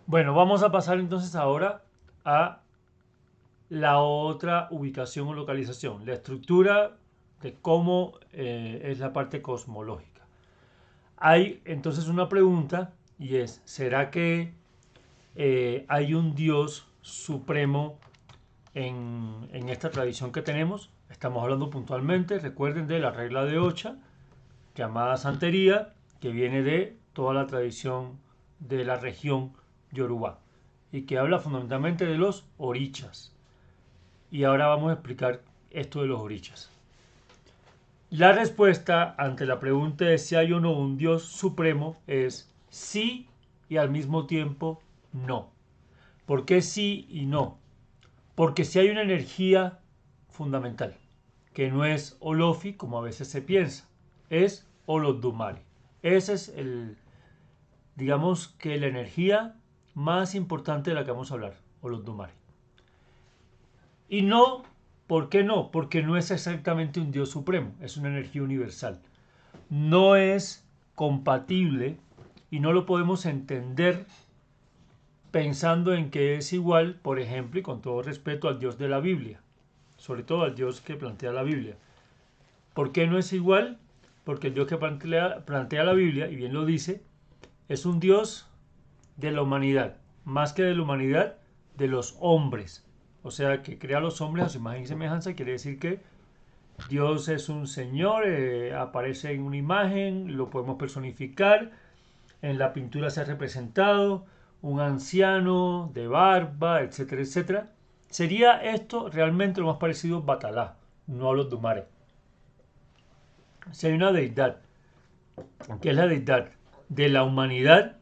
Bueno, vamos a pasar entonces ahora a la otra ubicación o localización, la estructura de cómo es la parte cosmológica. Hay entonces una pregunta y es, ¿será que hay un Dios supremo en esta tradición que tenemos? Estamos hablando puntualmente, recuerden, de la regla de Ocha, llamada santería, que viene de toda la tradición de la región Yoruba y que habla fundamentalmente de los orichas. Y ahora vamos a explicar esto de los orichas. La respuesta ante la pregunta de si hay o no un Dios supremo es sí y al mismo tiempo no. ¿Por qué sí y no? Porque si hay una energía fundamental, que no es Olofi como a veces se piensa, es Olodumare. Ese es digamos que la energía más importante de la que vamos a hablar, Olodumare. Y no, ¿por qué no? Porque no es exactamente un Dios supremo, es una energía universal. No es compatible y no lo podemos entender pensando en que es igual, por ejemplo, y con todo respeto, al Dios de la Biblia, sobre todo al Dios que plantea la Biblia. ¿Por qué no es igual? Porque el Dios que plantea la Biblia, y bien lo dice, es un Dios de la humanidad, más que de la humanidad, de los hombres. O sea, que crea a los hombres a su imagen y semejanza, quiere decir que Dios es un Señor, aparece en una imagen, lo podemos personificar, en la pintura se ha representado un anciano de barba, etcétera, etcétera. Sería esto realmente lo más parecido a Batalá, no a los Dumares. Si hay una deidad, que es la deidad de la humanidad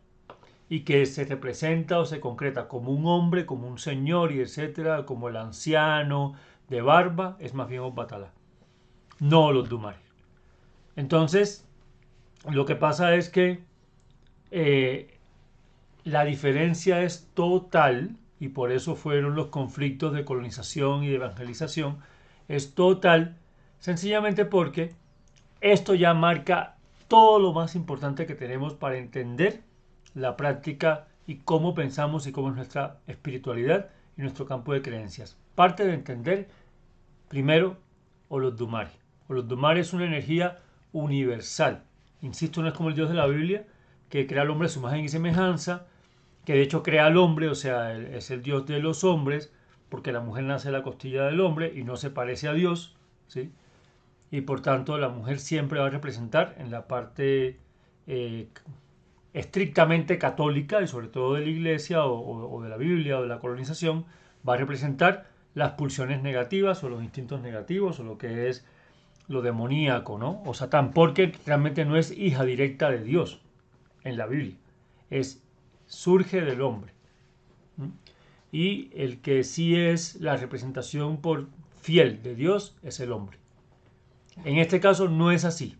y que se representa o se concreta como un hombre, como un señor y etcétera, como el anciano de barba, es más bien Batalá, no los Dumares. Entonces, lo que pasa es que eh, la diferencia es total, y por eso fueron los conflictos de colonización y de evangelización, es total, sencillamente porque esto ya marca todo lo más importante que tenemos para entender la práctica y cómo pensamos y cómo es nuestra espiritualidad y nuestro campo de creencias. Parte de entender, primero, Olodumare. Olodumare es una energía universal. Insisto, no es como el Dios de la Biblia, que crea al hombre a su imagen y semejanza, que de hecho crea al hombre, o sea, es el Dios de los hombres, porque la mujer nace de la costilla del hombre y no se parece a Dios, ¿sí? Y por tanto la mujer siempre va a representar en la parte eh, estrictamente católica y sobre todo de la iglesia o de la Biblia o de la colonización, va a representar las pulsiones negativas o los instintos negativos o lo que es lo demoníaco, ¿no? O Satán, porque realmente no es hija directa de Dios en la Biblia, es surge del hombre. Y el que sí es la representación por fiel de Dios es el hombre. En este caso no es así.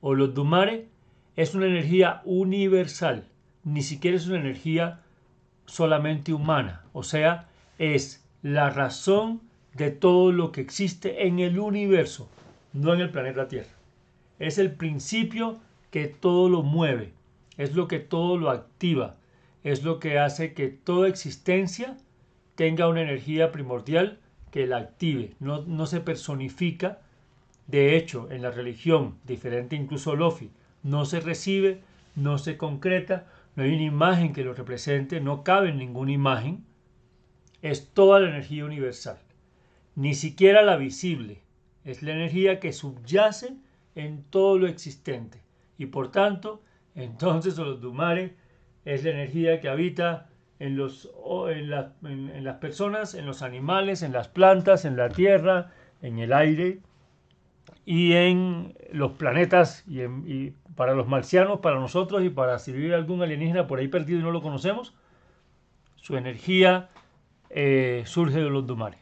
Olodumare es una energía universal, ni siquiera es una energía solamente humana, o sea, es la razón de todo lo que existe en el universo, no en el planeta Tierra. Es el principio que todo lo mueve, es lo que todo lo activa, es lo que hace que toda existencia tenga una energía primordial que la active, no se personifica. De hecho, en la religión, diferente incluso Lofi, no se recibe, no se concreta, no hay una imagen que lo represente, no cabe en ninguna imagen, es toda la energía universal, ni siquiera la visible, es la energía que subyace en todo lo existente y por tanto, entonces Olodumare es la energía que habita en las personas, en los animales, en las plantas, en la tierra, en el aire y en los planetas y para los marcianos, para nosotros y para si vive algún alienígena por ahí perdido y no lo conocemos, su energía surge de los Dumares.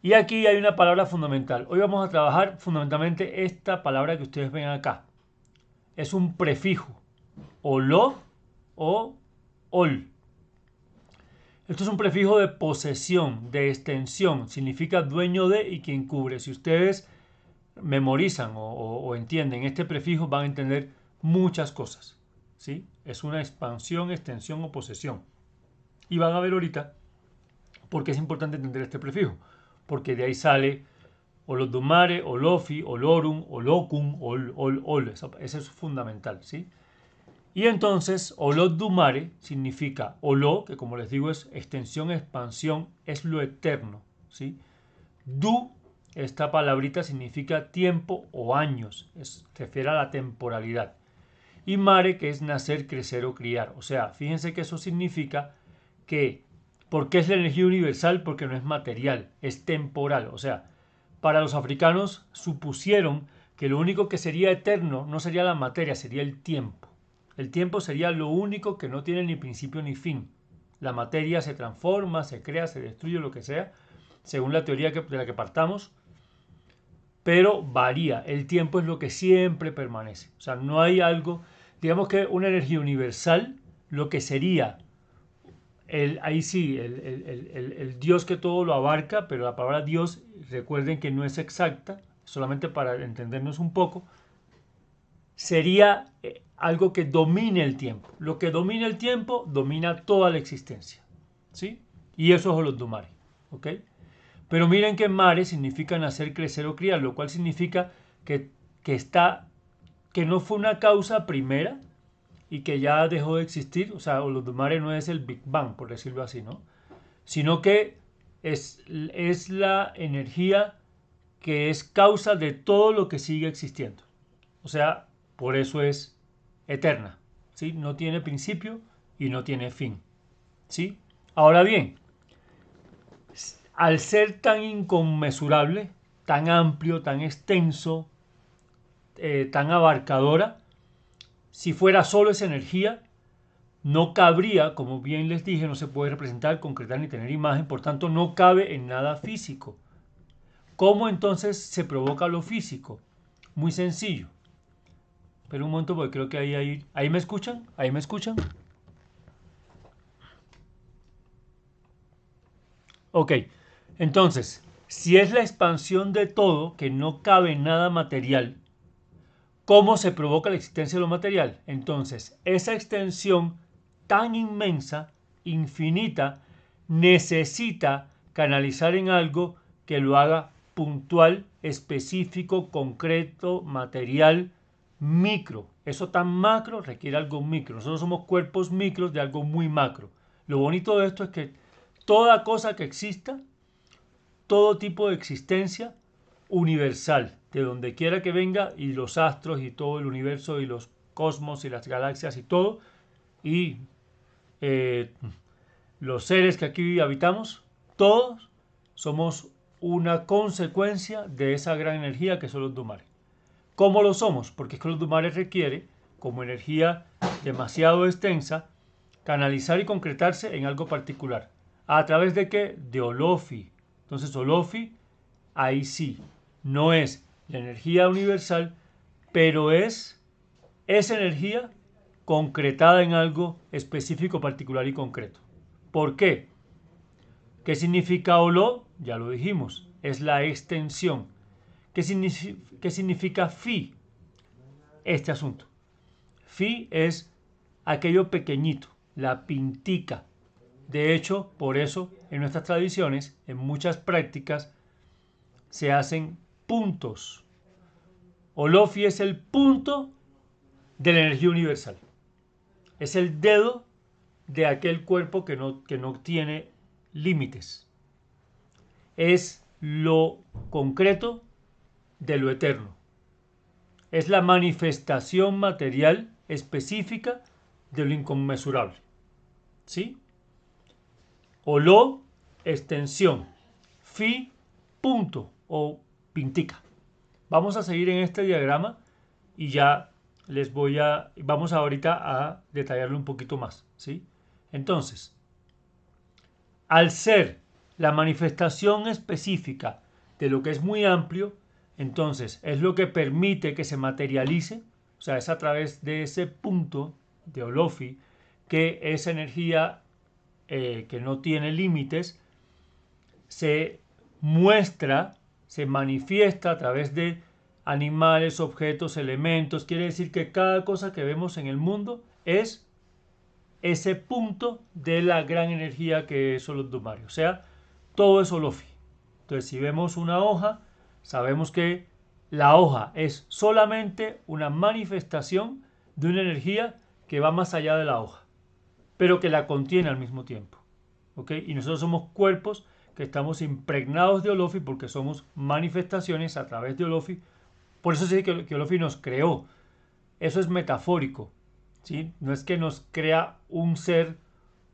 Y aquí hay una palabra fundamental. Hoy vamos a trabajar fundamentalmente esta palabra que ustedes ven acá. Es un prefijo, o lo o ol. Esto es un prefijo de posesión, de extensión, significa dueño de y quien cubre. Si ustedes memorizan o entienden este prefijo, van a entender muchas cosas. ¿Sí? Es una expansión, extensión o posesión. Y van a ver ahorita por qué es importante entender este prefijo. Porque de ahí sale Olodumare, Olofi, Olorum, Olokun, Ol. Eso es fundamental, ¿sí? Y entonces, Olodumare significa Olo, que como les digo es extensión, expansión, es lo eterno, ¿sí? Du, esta palabrita significa tiempo o años, se refiere a la temporalidad. Y mare, que es nacer, crecer o criar. O sea, fíjense que eso significa que, ¿por qué es la energía universal? Porque no es material, es temporal. O sea, para los africanos supusieron que lo único que sería eterno no sería la materia, sería el tiempo. El tiempo sería lo único que no tiene ni principio ni fin. La materia se transforma, se crea, se destruye, lo que sea, según la teoría de la que partamos, pero varía. El tiempo es lo que siempre permanece. O sea, no hay algo, digamos que una energía universal, lo que sería ahí sí, el Dios que todo lo abarca, pero la palabra Dios, recuerden que no es exacta, solamente para entendernos un poco, sería algo que domine el tiempo. Lo que domina el tiempo domina toda la existencia. ¿Sí? Y eso es Olodumare. ¿Ok? Pero miren que mare significa nacer, crecer o criar, lo cual significa que, que no fue una causa primera y que ya dejó de existir. O sea, Olodumare no es el Big Bang, por decirlo así, ¿no? Sino que es la energía que es causa de todo lo que sigue existiendo. O sea, por eso es eterna, ¿sí? No tiene principio y no tiene fin, ¿sí? Ahora bien, al ser tan inconmensurable, tan amplio, tan extenso, tan abarcadora, si fuera solo esa energía, no cabría, como bien les dije, no se puede representar, concretar ni tener imagen, por tanto no cabe en nada físico. ¿Cómo entonces se provoca lo físico? Muy sencillo. Pero un momento porque creo que ahí me escuchan, ahí me escuchan. Ok, entonces, si es la expansión de todo, que no cabe en nada material, ¿cómo se provoca la existencia de lo material? Entonces, esa extensión tan inmensa, infinita, necesita canalizar en algo que lo haga puntual, específico, concreto, material, micro. Eso tan macro requiere algo micro. Nosotros somos cuerpos micros de algo muy macro. Lo bonito de esto es que toda cosa que exista, todo tipo de existencia universal, de donde quiera que venga, y los astros y todo el universo y los cosmos y las galaxias y todo, y eh, los seres que aquí habitamos, todos somos una consecuencia de esa gran energía que son los Dumares. ¿Cómo lo somos? Porque es que los Dumares requiere, como energía demasiado extensa, canalizar y concretarse en algo particular. ¿A través de qué? De Olofi. Entonces Olofi, ahí sí, no es la energía universal, pero es esa energía concretada en algo específico, particular y concreto. ¿Por qué? ¿Qué significa Olo? Ya lo dijimos, es la extensión. ¿Qué significa Fi? Este asunto. Fi es aquello pequeñito, la pintica. De hecho, por eso en nuestras tradiciones, en muchas prácticas, se hacen puntos. Olofi es el punto de la energía universal. Es el dedo de aquel cuerpo que no tiene límites. Es lo concreto de lo eterno. Es la manifestación material específica de lo inconmensurable. ¿Sí? Olo, extensión. Fi, punto o pintica. Vamos a seguir en este diagrama y ya vamos ahorita a detallarlo un poquito más, ¿sí? Entonces, al ser la manifestación específica de lo que es muy amplio, entonces es lo que permite que se materialice, o sea, es a través de ese punto de Olofi que esa energía que no tiene límites se muestra, se manifiesta a través de animales, objetos, elementos. Quiere decir que cada cosa que vemos en el mundo es ese punto de la gran energía que es Olodumare. O sea, todo es Olofi. Entonces, si vemos una hoja, sabemos que la hoja es solamente una manifestación de una energía que va más allá de la hoja, pero que la contiene al mismo tiempo. ¿Ok? Y nosotros somos cuerpos que estamos impregnados de Olofi porque somos manifestaciones a través de Olofi. Por eso se dice que Olofi nos creó. Eso es metafórico. ¿Sí? No es que nos crea un ser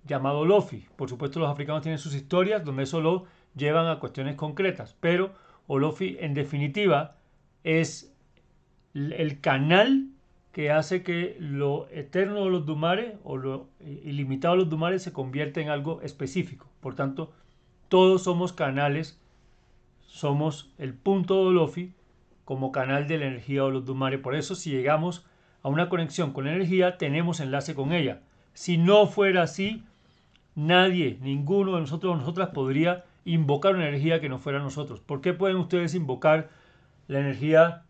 llamado Olofi. Por supuesto, los africanos tienen sus historias donde eso lo llevan a cuestiones concretas, pero Olofi en definitiva es el canal que hace que lo eterno de los Dumare o lo ilimitado de los Dumare se convierta en algo específico. Por tanto, todos somos canales, somos el punto de Olofi como canal de la energía de los Dumare. Por eso, si llegamos a una conexión con la energía, tenemos enlace con ella. Si no fuera así, nadie, ninguno de nosotros o nosotras podría invocar una energía que no fuera nosotros. ¿Por qué pueden ustedes invocar la energía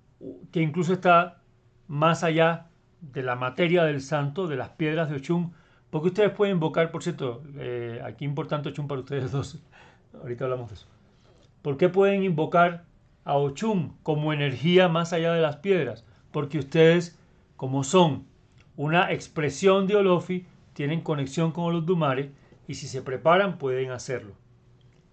que incluso está más allá de la materia del santo, de las piedras de Ochun? Porque ustedes pueden invocar, por cierto, aquí importante Ochun para ustedes dos, ahorita hablamos de eso. ¿Por qué pueden invocar a Ochun como energía más allá de las piedras? Porque ustedes, como son una expresión de Olofi, tienen conexión con Olodumare y si se preparan pueden hacerlo.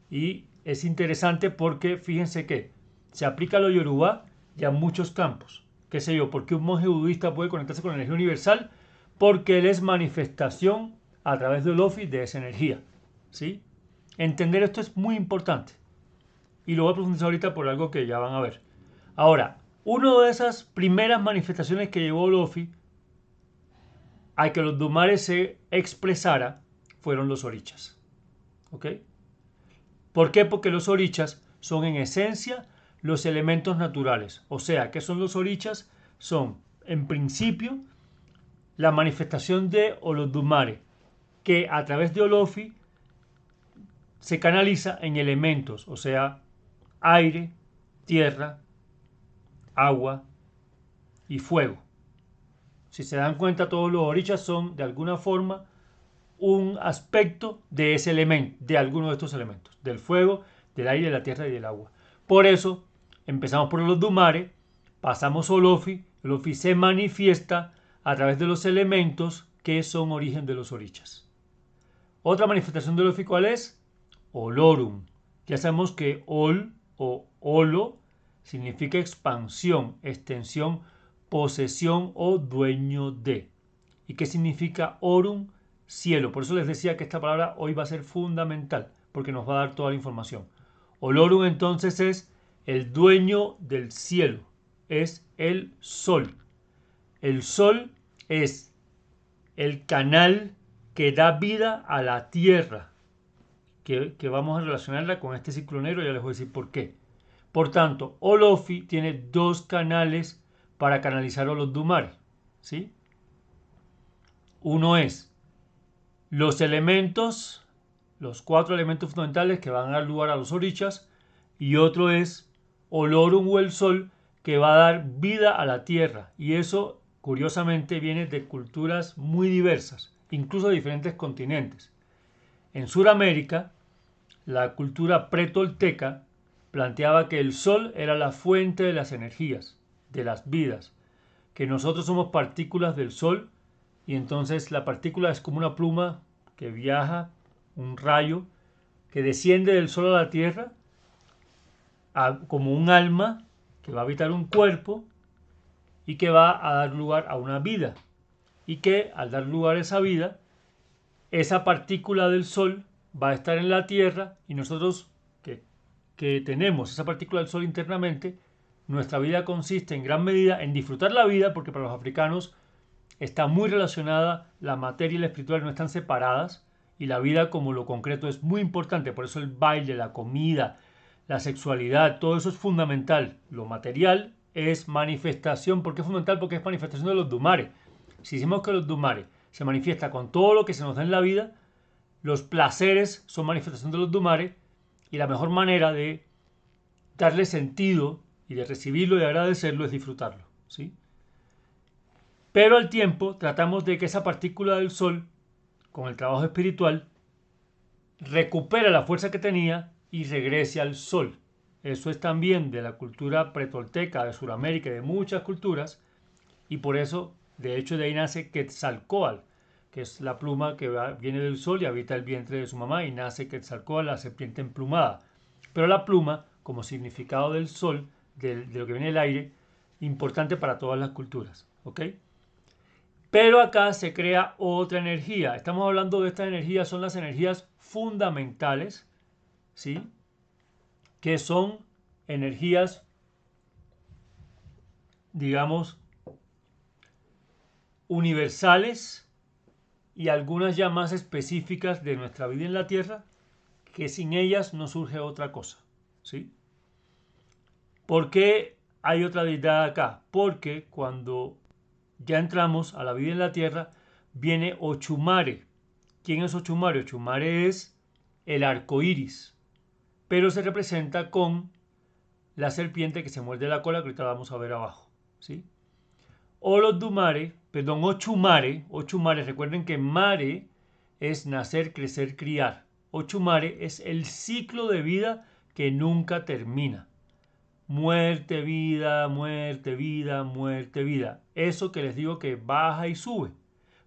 Y es interesante porque fíjense que se aplica a lo Yoruba y a muchos campos. ¿Qué sé yo? ¿Por qué un monje budista puede conectarse con la energía universal? Porque él es manifestación a través de Olofi de esa energía. ¿Sí? Entender esto es muy importante. Y lo voy a profundizar ahorita por algo que ya van a ver. Ahora, una de esas primeras manifestaciones que llevó Olofi a que los Dumares se expresara fueron los orichas. ¿Ok? ¿Por qué? Porque los orichas son en esencia los elementos naturales. O sea, ¿qué son los orichas? Son, en principio, la manifestación de Olodumare, que a través de Olofi se canaliza en elementos, o sea, aire, tierra, agua y fuego. Si se dan cuenta, todos los orichas son de alguna forma un aspecto de ese elemento, de alguno de estos elementos, del fuego, del aire, de la tierra y del agua. Por eso, empezamos por los Dumare, pasamos a Olofi, Olofi se manifiesta a través de los elementos que son origen de los orichas. Otra manifestación de Olofi, ¿cuál es? Olorum. Ya sabemos que Ol o Olo significa expansión, extensión, posesión o dueño de. ¿Y qué significa Orum? Cielo. Por eso les decía que esta palabra hoy va a ser fundamental, porque nos va a dar toda la información. Olorum entonces es el dueño del cielo, es el sol. El sol es el canal que da vida a la tierra, que vamos a relacionarla con este ciclo negro, ya les voy a decir por qué. Por tanto, Olofi tiene dos canales para canalizar Olodumare, ¿sí? Uno es los elementos, los 4 elementos fundamentales que van a dar lugar a los orichas, y otro es Olorum o el sol, que va a dar vida a la tierra. Y eso, curiosamente, viene de culturas muy diversas, incluso de diferentes continentes. En Sudamérica, la cultura pretolteca planteaba que el sol era la fuente de las energías, de las vidas, que nosotros somos partículas del sol y entonces la partícula es como una pluma que viaja, un rayo que desciende del sol a la tierra como un alma que va a habitar un cuerpo y que va a dar lugar a una vida y que al dar lugar a esa vida, esa partícula del sol va a estar en la tierra y nosotros que tenemos esa partícula del sol internamente, nuestra vida consiste en gran medida en disfrutar la vida, porque para los africanos está muy relacionada la materia y la espiritual, no están separadas, y la vida como lo concreto es muy importante. Por eso el baile, la comida, la sexualidad, todo eso es fundamental. Lo material es manifestación. ¿Por qué es fundamental? Porque es manifestación de los Dumare. Si decimos que los Dumare se manifiesta con todo lo que se nos da en la vida, los placeres son manifestación de los Dumare, y la mejor manera de darle sentido y de recibirlo y agradecerlo es disfrutarlo, ¿sí? Pero al tiempo tratamos de que esa partícula del sol con el trabajo espiritual, recupera la fuerza que tenía y regrese al sol. Eso es también de la cultura pretolteca de Sudamérica y de muchas culturas, y por eso, de hecho, de ahí nace Quetzalcóatl, que es la pluma que viene del sol y habita el vientre de su mamá, y nace Quetzalcóatl, la serpiente emplumada. Pero la pluma, como significado del sol, de lo que viene del aire, importante para todas las culturas. ¿Ok? Pero acá se crea otra energía. Estamos hablando de estas energías, son las energías fundamentales, ¿sí? Que son energías, digamos, universales y algunas ya más específicas de nuestra vida en la Tierra, que sin ellas no surge otra cosa, ¿sí? ¿Por qué hay otra deidad acá? Porque cuando ya entramos a la vida en la Tierra, viene Ochumare. ¿Quién es Ochumare? Ochumare es el arco iris, pero se representa con la serpiente que se muerde la cola, que ahorita vamos a ver abajo, ¿sí? Ochumare, recuerden que mare es nacer, crecer, criar. Ochumare es el ciclo de vida que nunca termina. Muerte, vida, muerte, vida, muerte, vida. Eso que les digo que baja y sube.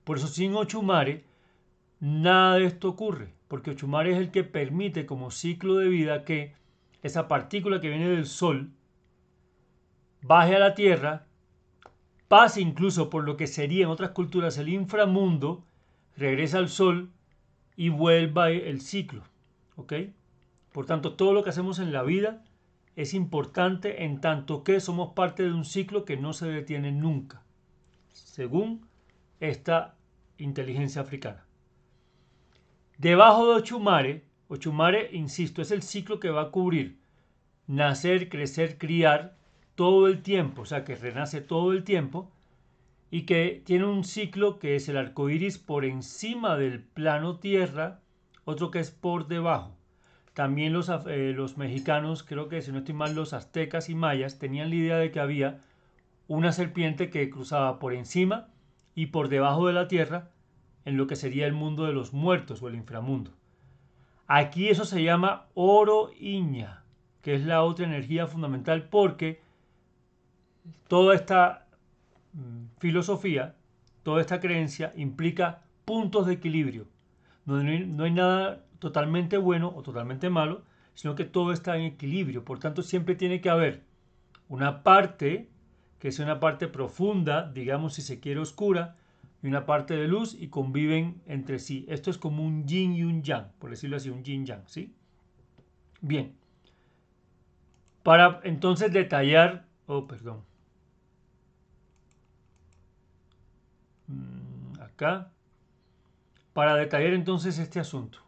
Por eso sin Ochumare nada de esto ocurre, porque Ochumare es el que permite como ciclo de vida que esa partícula que viene del sol baje a la tierra, pase incluso por lo que sería en otras culturas el inframundo, regresa al sol y vuelva el ciclo. ¿Ok? Por tanto, todo lo que hacemos en la vida es importante en tanto que somos parte de un ciclo que no se detiene nunca, según esta inteligencia africana. Debajo de Ochumare, insisto, es el ciclo que va a cubrir nacer, crecer, criar todo el tiempo, o sea que renace todo el tiempo y que tiene un ciclo que es el arco iris por encima del plano tierra, otro que es por debajo. También los mexicanos, creo que si no estoy mal, los aztecas y mayas tenían la idea de que había una serpiente que cruzaba por encima y por debajo de la tierra en lo que sería el mundo de los muertos o el inframundo. Aquí eso se llama oroña, que es la otra energía fundamental porque toda esta filosofía, toda esta creencia implica puntos de equilibrio, donde no hay nada totalmente bueno o totalmente malo, sino que todo está en equilibrio. Por tanto, siempre tiene que haber una parte que sea una parte profunda, digamos si se quiere oscura, y una parte de luz y conviven entre sí. Esto es como un yin y un yang, por decirlo así, un yin-yang, ¿sí? Bien. Para entonces detallar, acá, para detallar entonces este asunto.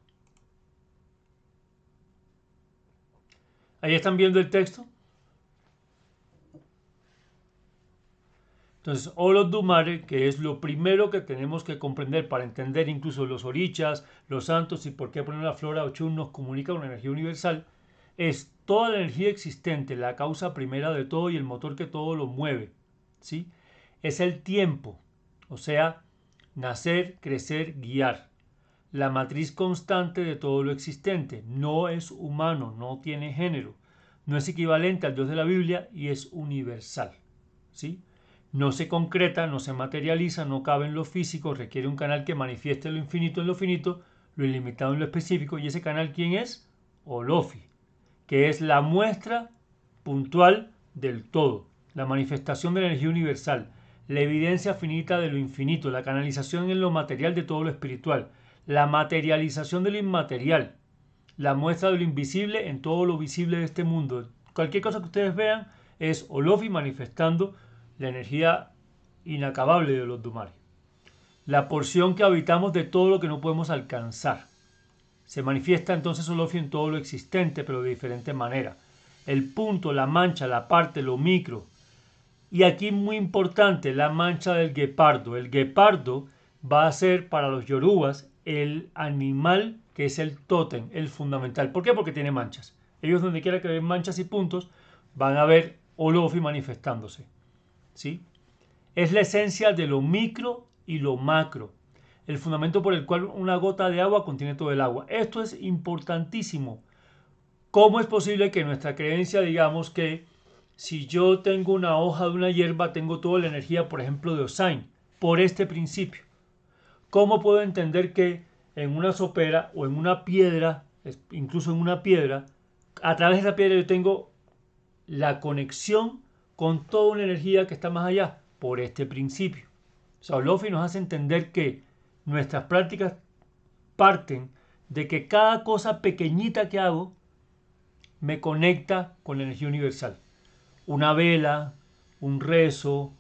Ahí están viendo el texto. Entonces, Olodumare, que es lo primero que tenemos que comprender para entender incluso los orichas, los santos y por qué poner la flora Ochun nos comunica una energía universal, es toda la energía existente, la causa primera de todo y el motor que todo lo mueve. ¿Sí? Es el tiempo, o sea, nacer, crecer, guiar. La matriz constante de todo lo existente. No es humano, no tiene género. No es equivalente al Dios de la Biblia y es universal. ¿Sí? No se concreta, no se materializa, no cabe en lo físico, requiere un canal que manifieste lo infinito en lo finito, lo ilimitado en lo específico. ¿Y ese canal quién es? Olofi, que es la muestra puntual del todo, la manifestación de la energía universal, la evidencia finita de lo infinito, la canalización en lo material de todo lo espiritual, la materialización de lo inmaterial, la muestra de lo invisible en todo lo visible de este mundo. Cualquier cosa que ustedes vean es Olofi manifestando la energía inacabable de los Dumari. La porción que habitamos de todo lo que no podemos alcanzar. Se manifiesta entonces Olofi en todo lo existente, pero de diferente manera. El punto, la mancha, la parte, lo micro. Y aquí muy importante, la mancha del guepardo. El guepardo va a ser para los yorubas el animal que es el tótem, el fundamental. ¿Por qué? Porque tiene manchas. Ellos donde quiera que ven manchas y puntos van a ver Olofi manifestándose. ¿Sí? Es la esencia de lo micro y lo macro. el fundamento por el cual una gota de agua contiene todo el agua. Esto es importantísimo. ¿Cómo es posible que nuestra creencia, digamos que si yo tengo una hoja de una hierba, tengo toda la energía, por ejemplo, de Osine, por este principio? ¿Cómo puedo entender que en una sopera o en una piedra, incluso en una piedra, a través de esa piedra yo tengo la conexión con toda una energía que está más allá? Por este principio. Olofi nos hace entender que nuestras prácticas parten de que cada cosa pequeñita que hago me conecta con la energía universal. Una vela, un rezo,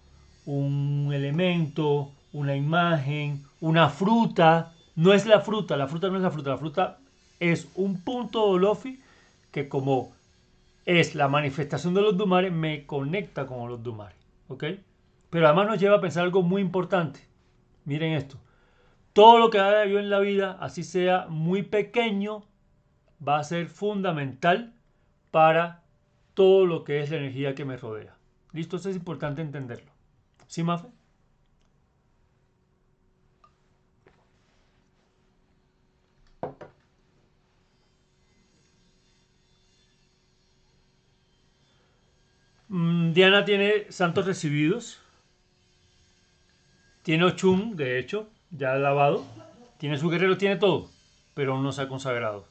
un elemento, una imagen, una fruta. No es la fruta no es la fruta es un punto de Olofi que, como es la manifestación de los Dumares, me conecta con los Dumares. ¿Ok? Pero además nos lleva a pensar algo muy importante. Miren esto. Todo lo que haga yo en la vida, así sea muy pequeño, va a ser fundamental para todo lo que es la energía que me rodea. ¿Listo? Eso es importante entenderlo. ¿Sí, Mafe? Diana tiene santos recibidos. Tiene Ochun, de hecho, ya lavado. Tiene su guerrero, tiene todo. Pero aún no se ha consagrado.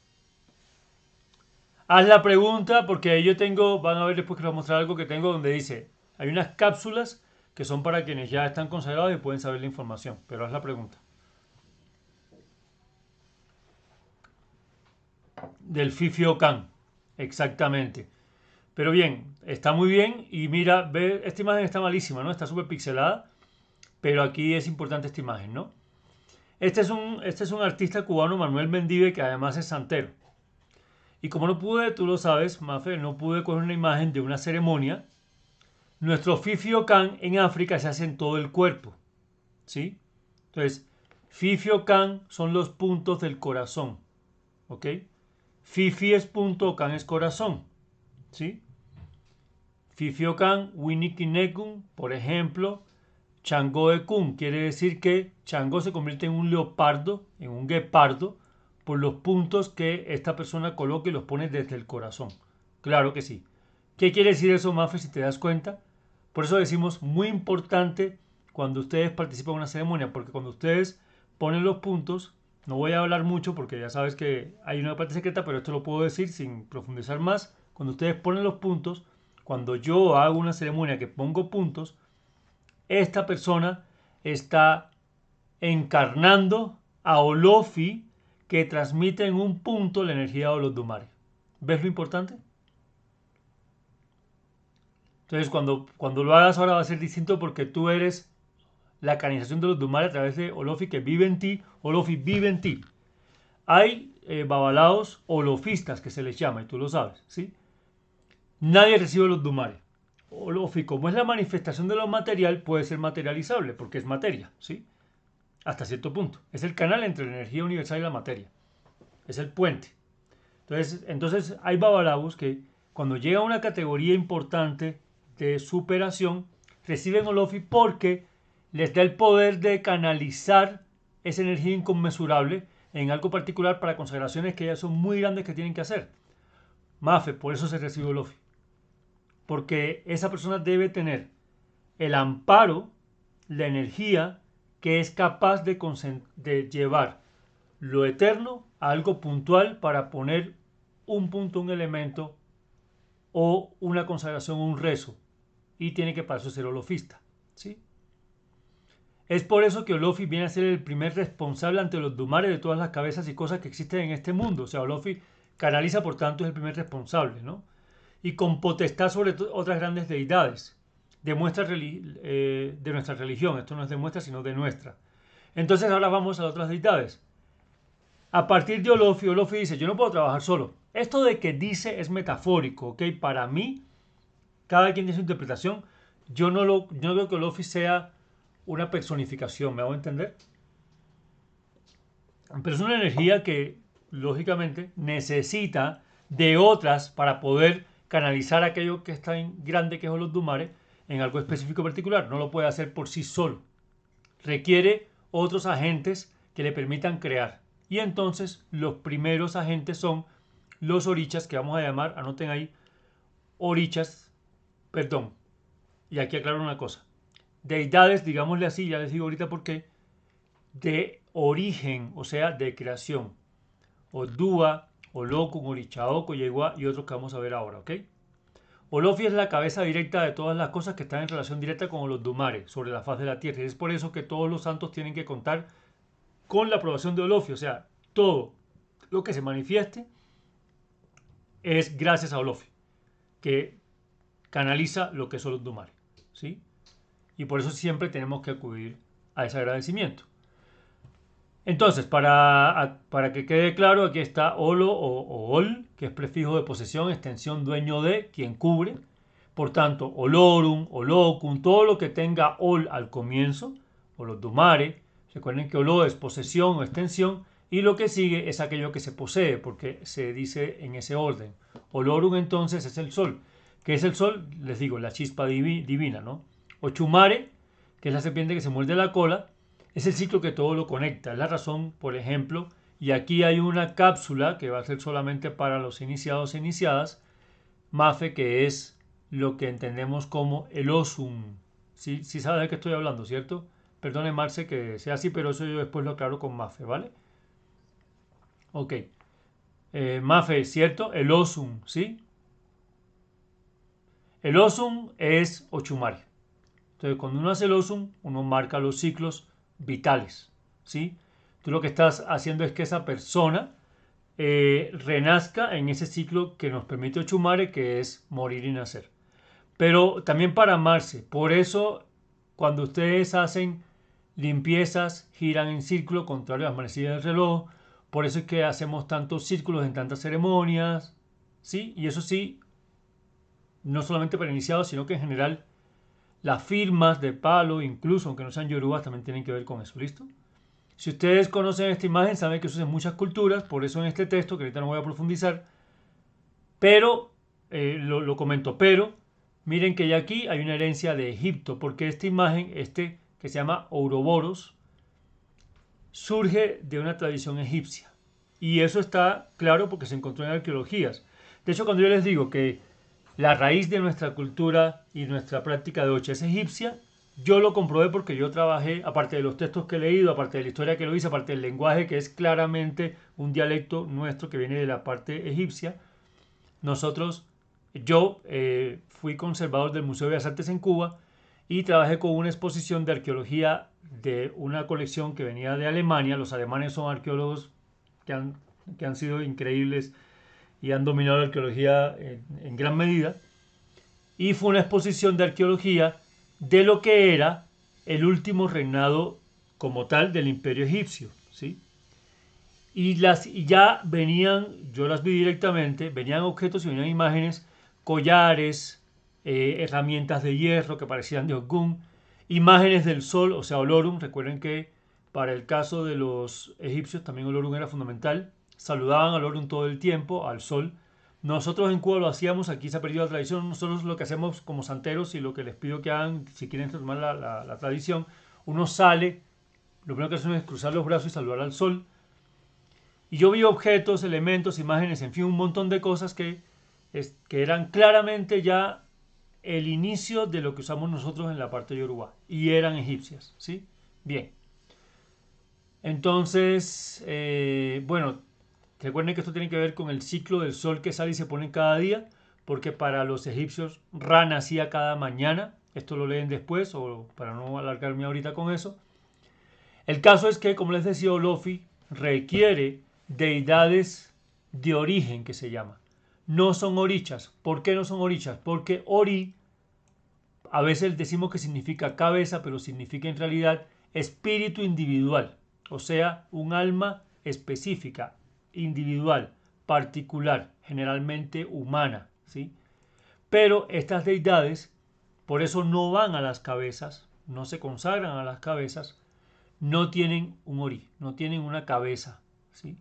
Haz la pregunta porque yo tengo, van a ver después que les voy a mostrar algo que tengo donde dice, hay unas cápsulas que son para quienes ya están consagrados y pueden saber la información. Pero haz la pregunta. Del Fifio Can, exactamente. Pero bien, está muy bien y mira, ve, esta imagen está malísima, ¿no? Está súper pixelada, pero aquí es importante esta imagen, ¿no? Este es un artista cubano, Manuel Mendive, que además es santero. Y como no pude, tú lo sabes, Mafe, no pude coger una imagen de una ceremonia. Nuestro Fifio Can en África se hace en todo el cuerpo, ¿sí? Entonces, Fifio Can son los puntos del corazón, ¿ok? Fifi es punto, Can es corazón, ¿sí? Fifiocan, Winikinekun, por ejemplo, Changoekun, quiere decir que Chango se convierte en un leopardo, en un guepardo, por los puntos que esta persona coloca y los pone desde el corazón. Claro que sí. ¿Qué quiere decir eso, Mafe, si te das cuenta? Por eso decimos muy importante cuando ustedes participan en una ceremonia, porque cuando ustedes ponen los puntos, no voy a hablar mucho porque ya sabes que hay una parte secreta, pero esto lo puedo decir sin profundizar más. Cuando ustedes ponen los puntos, cuando yo hago una ceremonia que pongo puntos, esta persona está encarnando a Olofi que transmite en un punto la energía de los Dumare. ¿Ves lo importante? Entonces cuando lo hagas ahora va a ser distinto porque tú eres la canalización de los Dumare a través de Olofi que vive en ti. Olofi vive en ti. Hay babalaos olofistas que se les llama y tú lo sabes, ¿sí? Nadie recibe los Dumare. Olofi, como es la manifestación de lo material, puede ser materializable porque es materia, ¿sí? Hasta cierto punto. Es el canal entre la energía universal y la materia. Es el puente. Entonces hay babalaos que cuando llega a una categoría importante de superación, reciben Olofi porque les da el poder de canalizar esa energía inconmensurable en algo particular para consagraciones que ya son muy grandes que tienen que hacer. Mafe, por eso se recibe Olofi. Porque esa persona debe tener el amparo, la energía que es capaz de llevar lo eterno a algo puntual para poner un punto, un elemento o una consagración, un rezo. Y tiene que para eso ser olofista, ¿sí? Es por eso que Olofi viene a ser el primer responsable ante los Dumares de todas las cabezas y cosas que existen en este mundo. O sea, Olofi canaliza, por tanto, es el primer responsable, ¿no? Y con potestad sobre otras grandes deidades de nuestra religión. Esto no es de nuestra, sino de nuestra. Entonces ahora vamos a las otras deidades. A partir de Olofi, Olofi dice, yo no puedo trabajar solo. Esto de que dice es metafórico, ¿ok? Para mí, cada quien tiene su interpretación. Yo no creo que Olofi sea una personificación, ¿me hago entender? Pero es una energía que, lógicamente, necesita de otras para poder canalizar aquello que está en grande, que es los Dumares, en algo específico particular. No lo puede hacer por sí solo. Requiere otros agentes que le permitan crear. Y entonces los primeros agentes son los orichas, que vamos a llamar, anoten ahí, orichas, perdón, y aquí aclaro una cosa, deidades, digámosle así, ya les digo ahorita por qué, de origen, o sea, de creación. Odúa, Olokun, Orichaoko, Yegua y otros que vamos a ver ahora, ¿ok? Olofi es la cabeza directa de todas las cosas que están en relación directa con los Dumare sobre la faz de la tierra. Y es por eso que todos los santos tienen que contar con la aprobación de Olofi. O sea, todo lo que se manifieste es gracias a Olofi, que canaliza lo que son los Dumare, ¿sí? Y por eso siempre tenemos que acudir a ese agradecimiento. Entonces, para que quede claro, aquí está Olo o Ol, que es prefijo de posesión, extensión, dueño de, quien cubre. Por tanto, Olorum, Olokun, todo lo que tenga Ol al comienzo, o los Dumare. Recuerden que Olo es posesión o extensión, y lo que sigue es aquello que se posee, porque se dice en ese orden. Olorum entonces es el sol. ¿Qué es el sol? Les digo, la chispa divina, ¿no? Ochumare, que es la serpiente que se muerde la cola, es el ciclo que todo lo conecta. Es la razón, por ejemplo, y aquí hay una cápsula que va a ser solamente para los iniciados e iniciadas, Mafe, que es lo que entendemos como el Osum. ¿Sí? Sí sabes de qué estoy hablando, ¿cierto? Perdone, Marce, que sea así, pero eso yo después lo aclaro con Mafe, ¿vale? Ok. Mafe, ¿cierto? El Osum, ¿sí? El Osum es Ochumari. Entonces, cuando uno hace el Osum, uno marca los ciclos vitales, ¿sí? Tú lo que estás haciendo es que esa persona renazca en ese ciclo que nos permite Ochumare, que es morir y nacer. Pero también para amarse. Por eso, cuando ustedes hacen limpiezas, giran en círculo, contrario a las manecillas del reloj. Por eso es que hacemos tantos círculos en tantas ceremonias, ¿sí? Y eso sí, no solamente para iniciados, sino que en general las firmas de palo, incluso aunque no sean yorubas, también tienen que ver con eso, ¿listo? Si ustedes conocen esta imagen, saben que eso es en muchas culturas, por eso en este texto, que ahorita no voy a profundizar, pero, lo comento, pero miren que ya aquí hay una herencia de Egipto, porque esta imagen, que se llama Ouroboros, surge de una tradición egipcia. Y eso está claro porque se encontró en arqueologías. De hecho, cuando yo les digo que la raíz de nuestra cultura y nuestra práctica de Ocha es egipcia, yo lo comprobé porque yo trabajé, aparte de los textos que he leído, aparte de la historia que lo hice, aparte del lenguaje que es claramente un dialecto nuestro que viene de la parte egipcia, yo fui conservador del Museo de Bellas Artes en Cuba y trabajé con una exposición de arqueología de una colección que venía de Alemania. Los alemanes son arqueólogos que han sido increíbles y han dominado la arqueología en gran medida. Y fue una exposición de arqueología de lo que era el último reinado como tal del Imperio Egipcio, ¿sí? Y ya venían, yo las vi directamente, venían objetos y venían imágenes, collares, herramientas de hierro que parecían de Ogún, imágenes del sol, o sea, Olorum. Recuerden que para el caso de los egipcios también Olorum era fundamental. Saludaban a Olorum todo el tiempo, al sol. Nosotros en Cuba lo hacíamos, aquí se ha perdido la tradición. Nosotros lo que hacemos como santeros y lo que les pido que hagan, si quieren tomar la tradición, uno sale, lo primero que hacen es cruzar los brazos y saludar al sol. Y yo vi objetos, elementos, imágenes, en fin, un montón de cosas que eran claramente ya el inicio de lo que usamos nosotros en la parte de Yoruba. Y eran egipcias, ¿sí? Bien. Entonces, bueno, recuerden que esto tiene que ver con el ciclo del sol que sale y se pone cada día, porque para los egipcios Ra nacía cada mañana. Esto lo leen después, o para no alargarme ahorita con eso. El caso es que, como les decía, Olofi requiere deidades de origen, que se llama. No son orichas. ¿Por qué no son orichas? Porque ori, a veces decimos que significa cabeza, pero significa en realidad espíritu individual. O sea, un alma específica, individual, particular, generalmente humana, ¿sí? Pero estas deidades, por eso no van a las cabezas, no se consagran a las cabezas, no tienen un ori, no tienen una cabeza, ¿sí?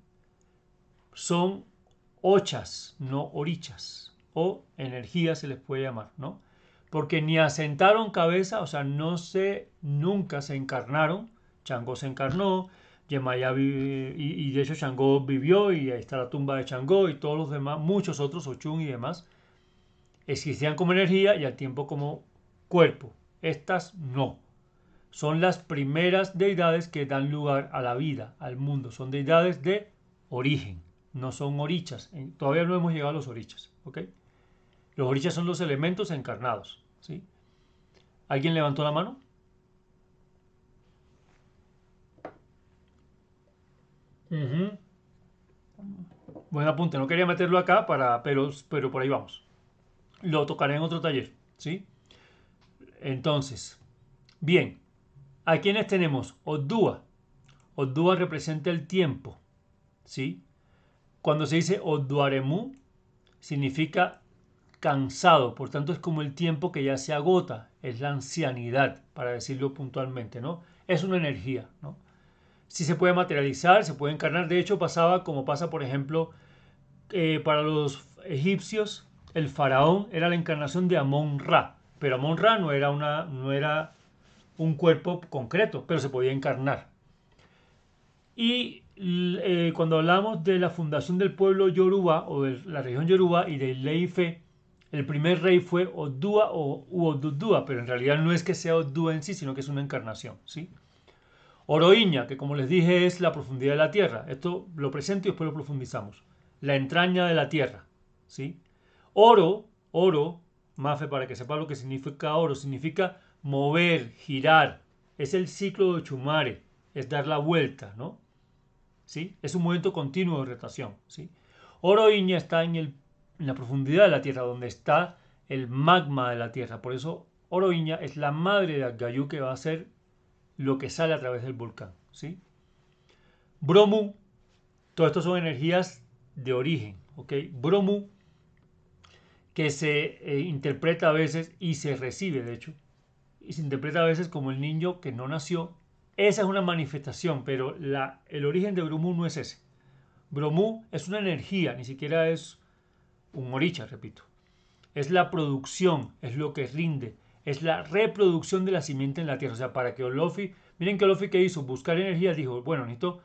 Son ochas, no orichas, o energías se les puede llamar, ¿no? Porque ni asentaron cabeza, o sea, nunca se encarnaron. Changó se encarnó, Yemayá y de hecho Changó vivió y ahí está la tumba de Changó y todos los demás, muchos otros, Ochun y demás, existían como energía y al tiempo como cuerpo. Estas no. Son las primeras deidades que dan lugar a la vida, al mundo. Son deidades de origen, no son orichas. Todavía no hemos llegado a los orichas, ¿ok? Los orichas son los elementos encarnados, ¿sí? ¿Alguien levantó la mano? Ujú. Buen apunte, no quería meterlo acá, pero por ahí vamos. Lo tocaré en otro taller, ¿sí? Entonces, bien, ¿a quiénes tenemos? Oddua. Oddua representa el tiempo, ¿sí? Cuando se dice Odduaremu, significa cansado, por tanto es como el tiempo que ya se agota, es la ancianidad, para decirlo puntualmente, ¿no? Es una energía, ¿no? Si se puede materializar, se puede encarnar, de hecho pasaba como pasa, por ejemplo, para los egipcios, el faraón era la encarnación de Amon-Ra, pero Amon-Ra no era un cuerpo concreto, pero se podía encarnar. Y cuando hablamos de la fundación del pueblo Yoruba o de la región Yoruba y del Leife, el primer rey fue Oddua o Oddudua, pero en realidad no es que sea Oddua en sí, sino que es una encarnación, ¿sí? Oroíña, que como les dije es la profundidad de la tierra. Esto lo presento y después lo profundizamos. La entraña de la tierra, ¿sí? Oro, Mafe, para que sepa lo que significa oro, significa mover, girar. Es el ciclo de Chumare, es dar la vuelta, ¿no? ¿Sí? Es un movimiento continuo de rotación, ¿sí? Oroíña está en la profundidad de la tierra, donde está el magma de la tierra. Por eso Oroíña es la madre de Agayú que va a ser lo que sale a través del volcán, ¿sí? Bromu, todo esto son energías de origen, ¿ok? Bromu, que se interpreta a veces y se recibe, de hecho, y se interpreta a veces como el niño que no nació. Esa es una manifestación, pero el origen de Bromu no es ese. Bromu es una energía, ni siquiera es un oricha, repito. Es la producción, es lo que rinde, es la reproducción de la simiente en la tierra. O sea, para que Olofi, miren que Olofi que hizo, buscar energía, dijo, bueno, necesito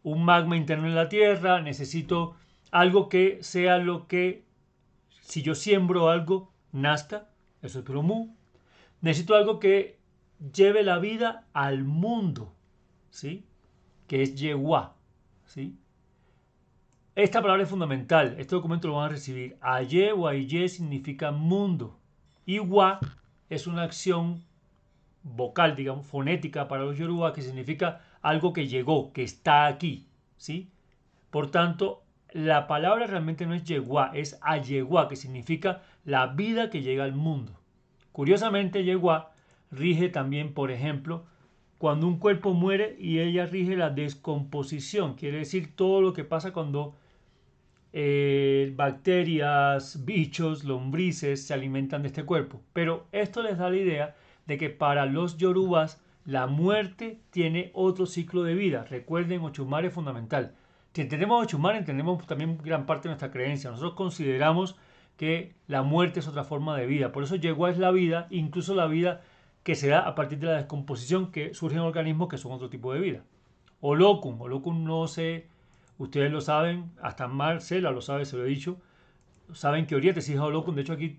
un magma interno en la tierra, necesito algo que sea lo que, si yo siembro algo, nazca, eso es Bromu. Necesito algo que lleve la vida al mundo, ¿sí? Que es Yehuá, ¿sí? Esta palabra es fundamental. Este documento lo van a recibir. Aye o Aye significa mundo. Y Wa es una acción vocal, digamos, fonética para los yoruba, que significa algo que llegó, que está aquí. ¿Sí? Por tanto, la palabra realmente no es Yeguá, es Ayeguá, que significa la vida que llega al mundo. Curiosamente, Yeguá rige también, por ejemplo, cuando un cuerpo muere y ella rige la descomposición. Quiere decir todo lo que pasa cuando bacterias, bichos, lombrices se alimentan de este cuerpo. Pero esto les da la idea de que para los yorubas la muerte tiene otro ciclo de vida. Recuerden, Ochumar es fundamental. Si entendemos Ochumar, entendemos también gran parte de nuestra creencia. Nosotros consideramos que la muerte es otra forma de vida. Por eso Yegua es la vida, incluso la vida que se da a partir de la descomposición que surgen organismos que son otro tipo de vida. Olokun no se ustedes lo saben, hasta Marcela lo sabe, se lo he dicho. Saben que Oriente es hija de Olokun. De hecho, aquí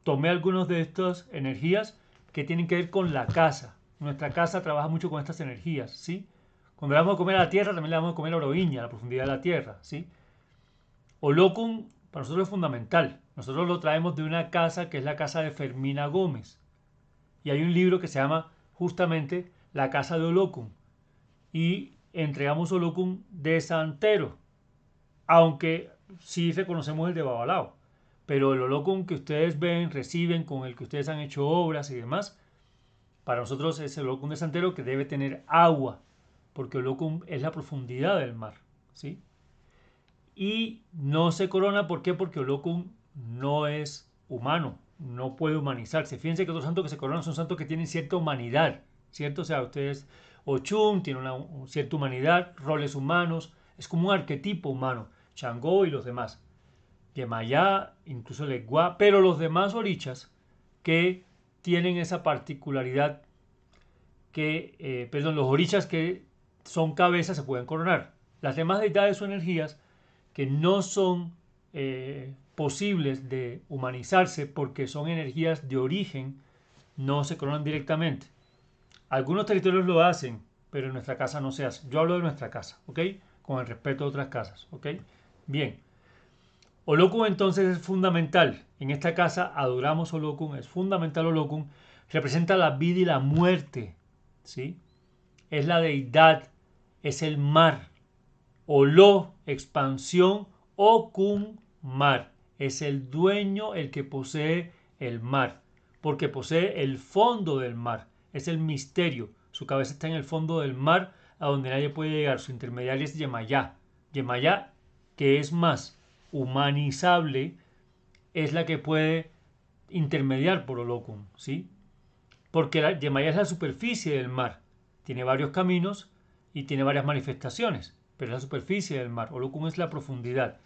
tomé algunas de estas energías que tienen que ver con la casa. Nuestra casa trabaja mucho con estas energías, ¿sí? Cuando le damos a comer a la tierra, también le damos a comer a Oroviña, a la profundidad de la tierra, ¿sí? Olokun para nosotros es fundamental. Nosotros lo traemos de una casa que es la casa de Fermina Gómez. Y hay un libro que se llama justamente La casa de Olokun. Y entregamos Olokun de Santero, aunque sí reconocemos el de Babalao. Pero el Olokun que ustedes ven, reciben, con el que ustedes han hecho obras y demás, para nosotros es el Olokun de Santero que debe tener agua, porque Olokun es la profundidad del mar, ¿sí? Y no se corona, ¿por qué? Porque Olokun no es humano, no puede humanizarse. Fíjense que otros santos que se coronan son santos que tienen cierta humanidad, ¿cierto? O sea, ustedes, Ochun tiene una cierta humanidad, roles humanos, es como un arquetipo humano, Changó y los demás, Yemayá, incluso Legua, pero los demás orichas que tienen esa particularidad que, perdón, los orichas que son cabezas, se pueden coronar. Las demás deidades son energías que no son posibles de humanizarse porque son energías de origen, no se coronan directamente. Algunos territorios lo hacen, pero en nuestra casa no se hace. Yo hablo de nuestra casa, ¿ok? Con el respeto de otras casas, ¿ok? Bien. Olokun entonces es fundamental. En esta casa adoramos Olokun, es fundamental Olokun. Representa la vida y la muerte, ¿sí? Es la deidad, es el mar. Olo, expansión, Okun, mar. Es el dueño, el que posee el mar, porque posee el fondo del mar. Es el misterio. Su cabeza está en el fondo del mar, a donde nadie puede llegar. Su intermediario es Yemayá. Yemayá, que es más humanizable, es la que puede intermediar por Olokun, ¿sí? Porque Yemayá es la superficie del mar. Tiene varios caminos y tiene varias manifestaciones, pero es la superficie del mar. Olokun es la profundidad.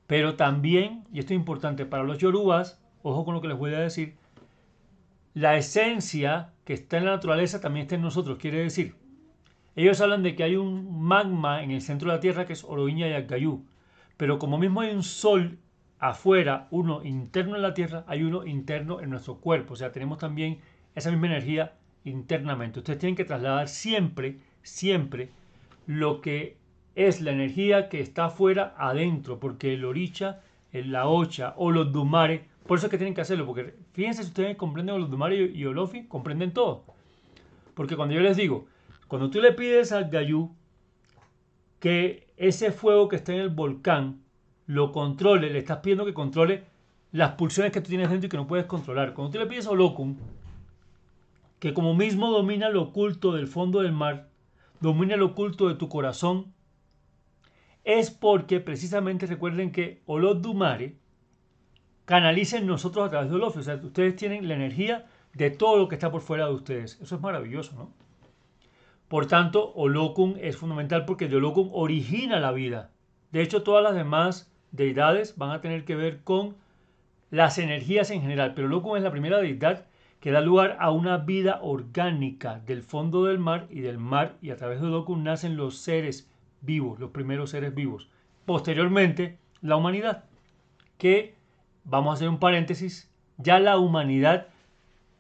Pero también, y esto es importante para los yorubas, ojo con lo que les voy a decir, la esencia que está en la naturaleza también está en nosotros. Quiere decir, ellos hablan de que hay un magma en el centro de la Tierra que es Oroña y Akgayú. Pero como mismo hay un sol afuera, uno interno en la Tierra, hay uno interno en nuestro cuerpo. O sea, tenemos también esa misma energía internamente. Ustedes tienen que trasladar siempre, siempre lo que es la energía que está afuera adentro, porque el oricha, el laocha o los dumare, por eso es que tienen que hacerlo, porque fíjense si ustedes comprenden los dumare y olofi, comprenden todo. Porque cuando yo les digo, cuando tú le pides al gayú que ese fuego que está en el volcán lo controle, le estás pidiendo que controle las pulsiones que tú tienes dentro y que no puedes controlar. Cuando tú le pides a Olokun, que como mismo domina lo oculto del fondo del mar, domina lo oculto de tu corazón, es porque precisamente recuerden que Olodumare canaliza en nosotros a través de Olofi. O sea, ustedes tienen la energía de todo lo que está por fuera de ustedes. Eso es maravilloso, ¿no? Por tanto, Olokun es fundamental porque de Olokun origina la vida. De hecho, todas las demás deidades van a tener que ver con las energías en general, pero Olokun es la primera deidad que da lugar a una vida orgánica del fondo del mar, y a través de Olokun nacen los seres vivos, los primeros seres vivos. Posteriormente, la humanidad, que, vamos a hacer un paréntesis, ya la humanidad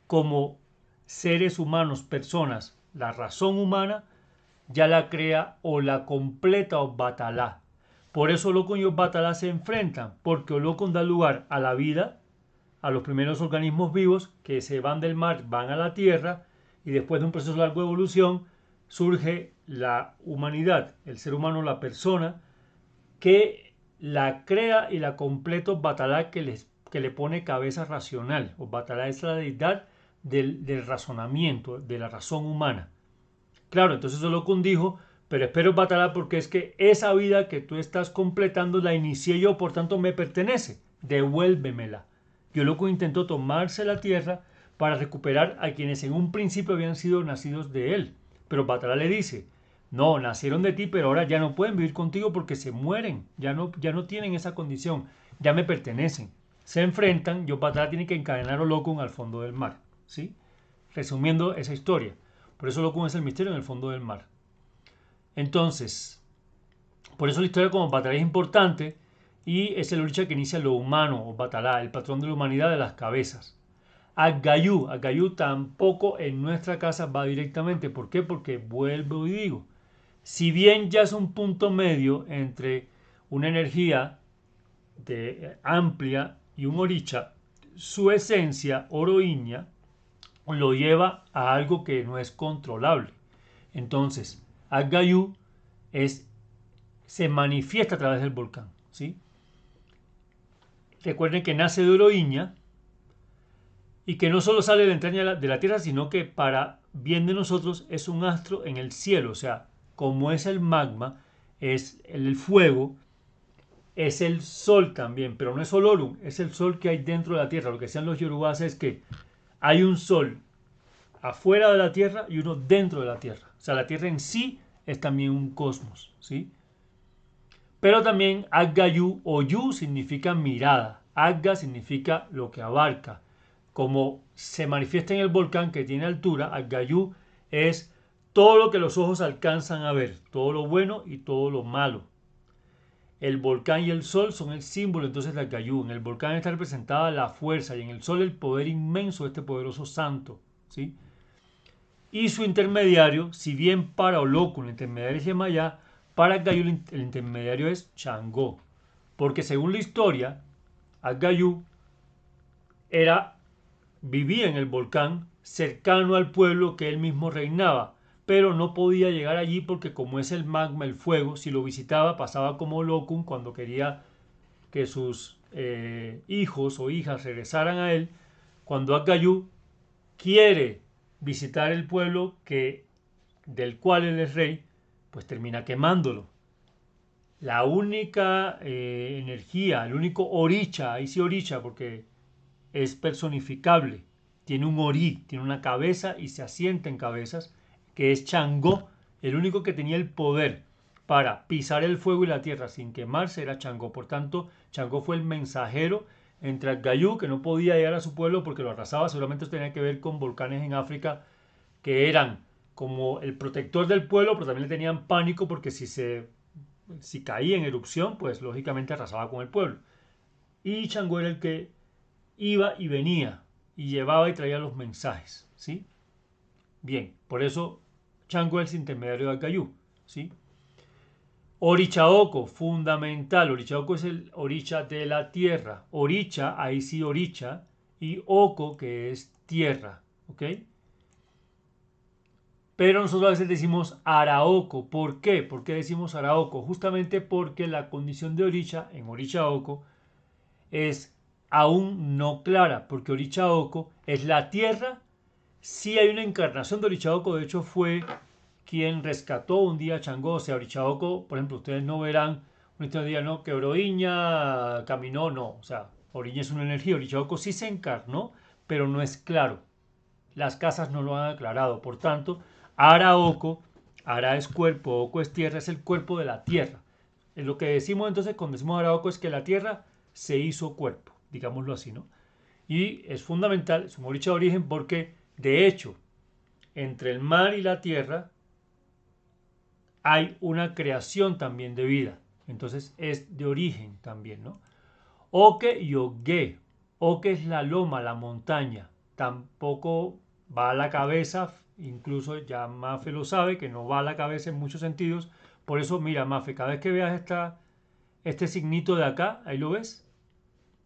como seres humanos, personas, la razón humana, ya la crea o la completa Obatalá. Por eso Olokun y Obatalá se enfrentan, porque Olokun da lugar a la vida, a los primeros organismos vivos que se van del mar, van a la tierra, y después de un proceso largo de evolución surge la humanidad, el ser humano, la persona, que la crea y la completa Obatalá, que le pone cabeza racional. Obatalá es la deidad del razonamiento, de la razón humana. Claro, entonces Olokun dijo, pero espero Batalá porque es que esa vida que tú estás completando la inicié yo, por tanto me pertenece, devuélvemela. Y Olokun intentó tomarse la tierra para recuperar a quienes en un principio habían sido nacidos de él. Pero Batalá le dice, no, nacieron de ti, pero ahora ya no pueden vivir contigo porque se mueren, ya no tienen esa condición, ya me pertenecen. Se enfrentan y Batalá tiene que encadenar a Olokun al fondo del mar, ¿sí? Resumiendo esa historia. Por eso Olokun es el misterio en el fondo del mar. Entonces, por eso la historia como Batalá es importante y es el oricha que inicia lo humano o Batalá, el patrón de la humanidad de las cabezas. Agayú tampoco en nuestra casa va directamente. ¿Por qué? Porque vuelvo y digo, si bien ya es un punto medio entre una energía amplia y un oricha, su esencia, oroíña, lo lleva a algo que no es controlable. Entonces, Agayú se manifiesta a través del volcán, ¿sí? Recuerden que nace de Oroíña y que no solo sale de la entraña de la tierra, sino que para bien de nosotros es un astro en el cielo. O sea, como es el magma, es el fuego, es el sol también, pero no es Olorum, es el sol que hay dentro de la tierra. Lo que sean los yorubás es que hay un sol afuera de la tierra y uno dentro de la tierra. O sea, la tierra en sí es también un cosmos, ¿sí? Pero también Agayú o Yu significa mirada. Agga significa lo que abarca. Como se manifiesta en el volcán que tiene altura, Agayú es todo lo que los ojos alcanzan a ver, todo lo bueno y todo lo malo. El volcán y el sol son el símbolo entonces de Agayú. En el volcán está representada la fuerza y en el sol el poder inmenso de este poderoso santo, ¿sí? Y su intermediario, si bien para Olokun el intermediario es Yemayá, para Agayú el intermediario es Changó. Porque según la historia, Agayú vivía en el volcán cercano al pueblo que él mismo reinaba, pero no podía llegar allí porque como es el magma, el fuego, si lo visitaba pasaba como Olokun cuando quería que sus hijos o hijas regresaran a él. Cuando Agayú quiere visitar el pueblo del cual él es rey, pues termina quemándolo. La única energía, el único oricha, ahí sí oricha porque es personificable, tiene un orí, tiene una cabeza y se asienta en cabezas, que es Changó, el único que tenía el poder para pisar el fuego y la tierra sin quemarse era Changó. Por tanto, Changó fue el mensajero entre Agayú, que no podía llegar a su pueblo porque lo arrasaba, seguramente esto tenía que ver con volcanes en África que eran como el protector del pueblo, pero también le tenían pánico porque si caía en erupción, pues lógicamente arrasaba con el pueblo. Y Changó era el que iba y venía y llevaba y traía los mensajes, ¿sí? Bien, por eso Changó es el intermediario de Agayú, ¿sí? Orichaoco, fundamental. Orichaoco es el oricha de la tierra. Oricha, ahí sí oricha, y Oco, que es tierra, ¿ok? Pero nosotros a veces decimos Araoco. ¿Por qué? ¿Por qué decimos Araoco? Justamente porque la condición de Oricha en Orichaoco es aún no clara, porque Orichaoco es la tierra. Sí hay una encarnación de Orichaoco, de hecho fue quien rescató un día a Changó. O sea, Orichaoco, por ejemplo, ustedes no verán un día, no, que Oroiña caminó, no. O sea, Oroiña es una energía, Orichaoco sí se encarnó, pero no es claro. Las casas no lo han aclarado. Por tanto, Araoco, Ara es cuerpo, Oco es tierra, es el cuerpo de la tierra. Lo que decimos entonces cuando decimos Araoco es que la tierra se hizo cuerpo, digámoslo así, ¿no? Y es fundamental, es un oricha de origen porque, de hecho, entre el mar y la tierra hay una creación también de vida. Entonces es de origen también, ¿no? Oque y Ogue. Oque es la loma, la montaña. Tampoco va a la cabeza, incluso ya Mafe lo sabe, que no va a la cabeza en muchos sentidos. Por eso, mira, Mafe, cada vez que veas este signito de acá, ahí lo ves,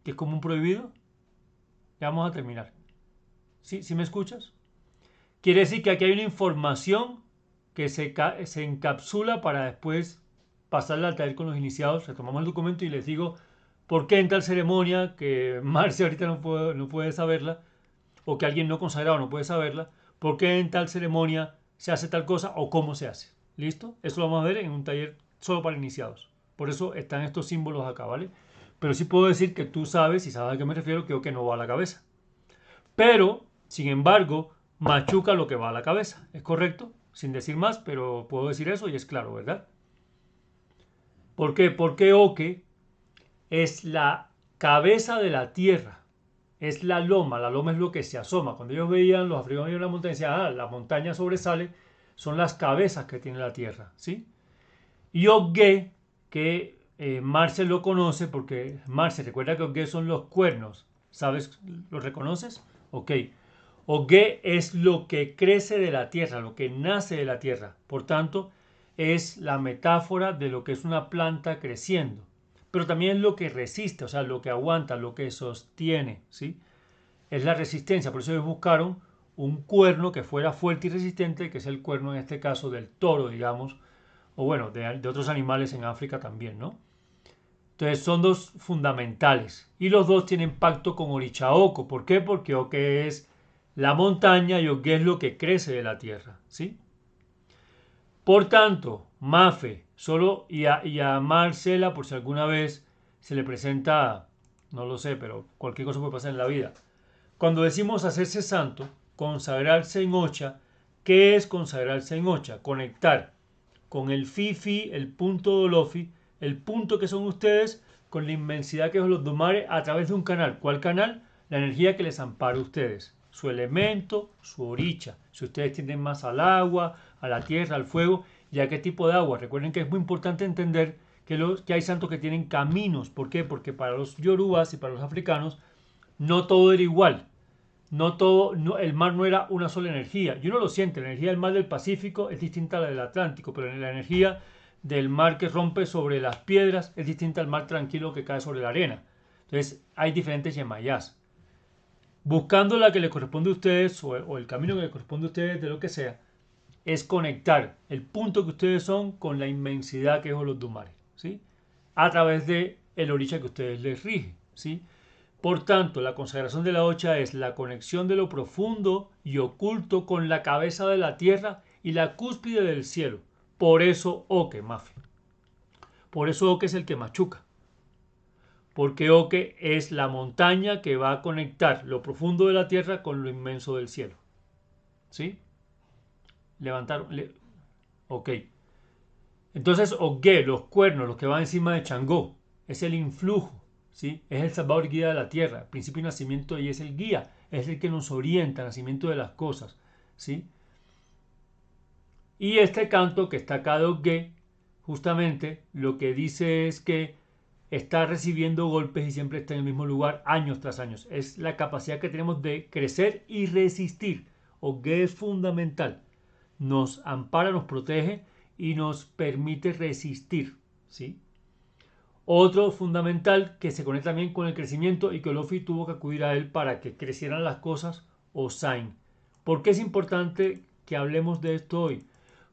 que es como un prohibido, ya vamos a terminar. ¿Sí? ¿Sí me escuchas? Quiere decir que aquí hay una información que se encapsula para después pasarla al taller con los iniciados. Retomamos el documento y les digo por qué en tal ceremonia, que Marcia ahorita no puede saberla, o que alguien no consagrado no puede saberla, por qué en tal ceremonia se hace tal cosa o cómo se hace. ¿Listo? Eso lo vamos a ver en un taller solo para iniciados. Por eso están estos símbolos acá, ¿vale? Pero sí puedo decir que tú sabes, y sabes a qué me refiero, que no va a la cabeza. Pero, sin embargo, machuca lo que va a la cabeza. ¿Es correcto? Sin decir más, pero puedo decir eso y es claro, ¿verdad? ¿Por qué? Porque Oque es la cabeza de la tierra. Es la loma es lo que se asoma. Cuando ellos veían, los africanos veían la montaña, decían, la montaña sobresale, son las cabezas que tiene la tierra, ¿sí? Y Ogue, que Marcel lo conoce, porque Marcel, recuerda que Ogue son los cuernos, ¿sabes? ¿Lo reconoces? Ok. Ogue es lo que crece de la tierra, lo que nace de la tierra. Por tanto, es la metáfora de lo que es una planta creciendo. Pero también es lo que resiste, o sea, lo que aguanta, lo que sostiene, ¿sí? Es la resistencia. Por eso ellos buscaron un cuerno que fuera fuerte y resistente, que es el cuerno en este caso del toro, digamos, o bueno, de otros animales en África también, ¿no? Entonces son dos fundamentales. Y los dos tienen pacto con Orichaoco. ¿Por qué? Porque Oque es la montaña y Oque es lo que crece de la tierra, ¿sí? Por tanto, Mafe, solo y a Marcela, por si alguna vez se le presenta, no lo sé, pero cualquier cosa puede pasar en la vida. Cuando decimos hacerse santo, consagrarse en Ocha, ¿qué es consagrarse en Ocha? Conectar con el Fifi, el punto Dolofi, el punto que son ustedes, con la inmensidad que es los Domare a través de un canal. ¿Cuál canal? La energía que les ampara a ustedes. su elemento, su oricha. Si ustedes tienden más al agua, a la tierra, al fuego, y a qué tipo de agua. Recuerden que es muy importante entender que hay santos que tienen caminos. ¿Por qué? Porque para los yorubas y para los africanos no todo era igual. No todo, el mar no era una sola energía. Y uno lo siente, la energía del mar del Pacífico es distinta a la del Atlántico, pero la energía del mar que rompe sobre las piedras es distinta al mar tranquilo que cae sobre la arena. Entonces hay diferentes yemayás. Buscando la que le corresponde a ustedes o el camino que le corresponde a ustedes de lo que sea, es conectar el punto que ustedes son con la inmensidad que es Olodumare, ¿sí? A través de el oricha que ustedes les rige, ¿sí? Por tanto, la consagración de la Ocha es la conexión de lo profundo y oculto con la cabeza de la tierra y la cúspide del cielo. Por eso Oque, Mafi. Por eso Oque es el que machuca. Porque Oque es la montaña que va a conectar lo profundo de la tierra con lo inmenso del cielo. ¿Sí? Levantaron. Ok. Entonces, Ogue, los cuernos, los que van encima de Changó, es el influjo. ¿Sí? Es el salvador guía de la tierra, principio y nacimiento, y es el guía, es el que nos orienta al nacimiento de las cosas, ¿sí? Y este canto que está acá de Ogue, justamente lo que dice es que está recibiendo golpes y siempre está en el mismo lugar años tras años. Es la capacidad que tenemos de crecer y resistir. Ogue es fundamental. Nos ampara, nos protege y nos permite resistir, ¿sí? Otro fundamental que se conecta también con el crecimiento y que Olofi tuvo que acudir a él para que crecieran las cosas, Osain. ¿Por qué es importante que hablemos de esto hoy?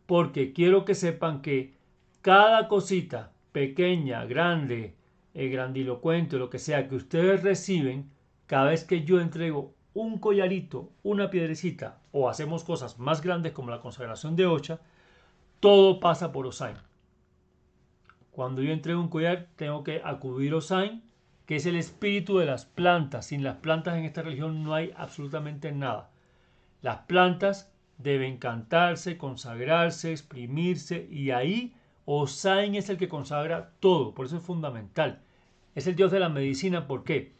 Porque quiero que sepan que cada cosita, pequeña, grande, grandilocuente, lo que sea que ustedes reciben, cada vez que yo entrego un collarito, una piedrecita o hacemos cosas más grandes como la consagración de Ocha, todo pasa por Osain. Cuando yo entrego un collar, tengo que acudir a Osain, que es el espíritu de las plantas. Sin las plantas en esta religión no hay absolutamente nada. Las plantas deben cantarse, consagrarse, exprimirse, y ahí Osain es el que consagra todo. Por eso es fundamental. Es el dios de la medicina. ¿Por qué?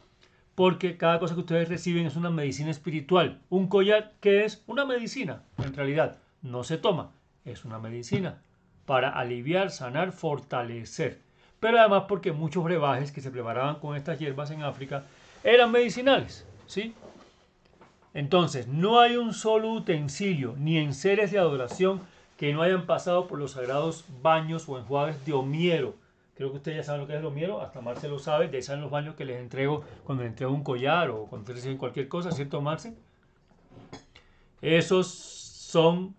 Porque cada cosa que ustedes reciben es una medicina espiritual. Un collar, ¿qué es? Una medicina. En realidad, no se toma. Es una medicina para aliviar, sanar, fortalecer. Pero además porque muchos brebajes que se preparaban con estas hierbas en África eran medicinales, ¿sí? Entonces, no hay un solo utensilio, ni en seres de adoración, que no hayan pasado por los sagrados baños o enjuagues de Omiero. Creo que ustedes ya saben lo que es el Omiero, hasta Marce lo sabe, de ahí salen los baños que les entrego cuando les entrego un collar o cuando ustedes reciben cualquier cosa, ¿cierto, Marce? Esos son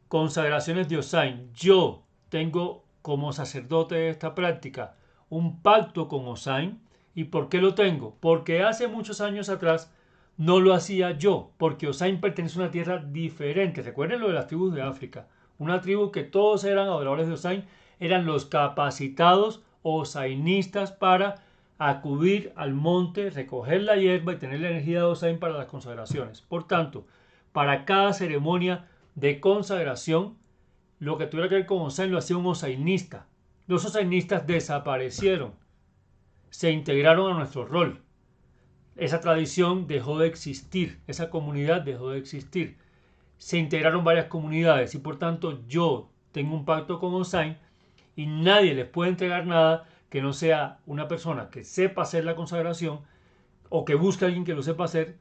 consagraciones de Osain. Yo tengo como sacerdote de esta práctica un pacto con Osain. ¿Y por qué lo tengo? Porque hace muchos años atrás no lo hacía yo, porque Osain pertenece a una tierra diferente. Recuerden lo de las tribus de África. Una tribu que todos eran adoradores de Osain, eran los capacitados osainistas para acudir al monte, recoger la hierba y tener la energía de Osain para las consagraciones. Por tanto, para cada ceremonia de consagración, lo que tuviera que ver con Osain lo hacía un osainista. Los osainistas desaparecieron, se integraron a nuestro rol. Esa tradición dejó de existir, esa comunidad dejó de existir. Se integraron varias comunidades y por tanto yo tengo un pacto con Osain y nadie les puede entregar nada que no sea una persona que sepa hacer la consagración o que busque a alguien que lo sepa hacer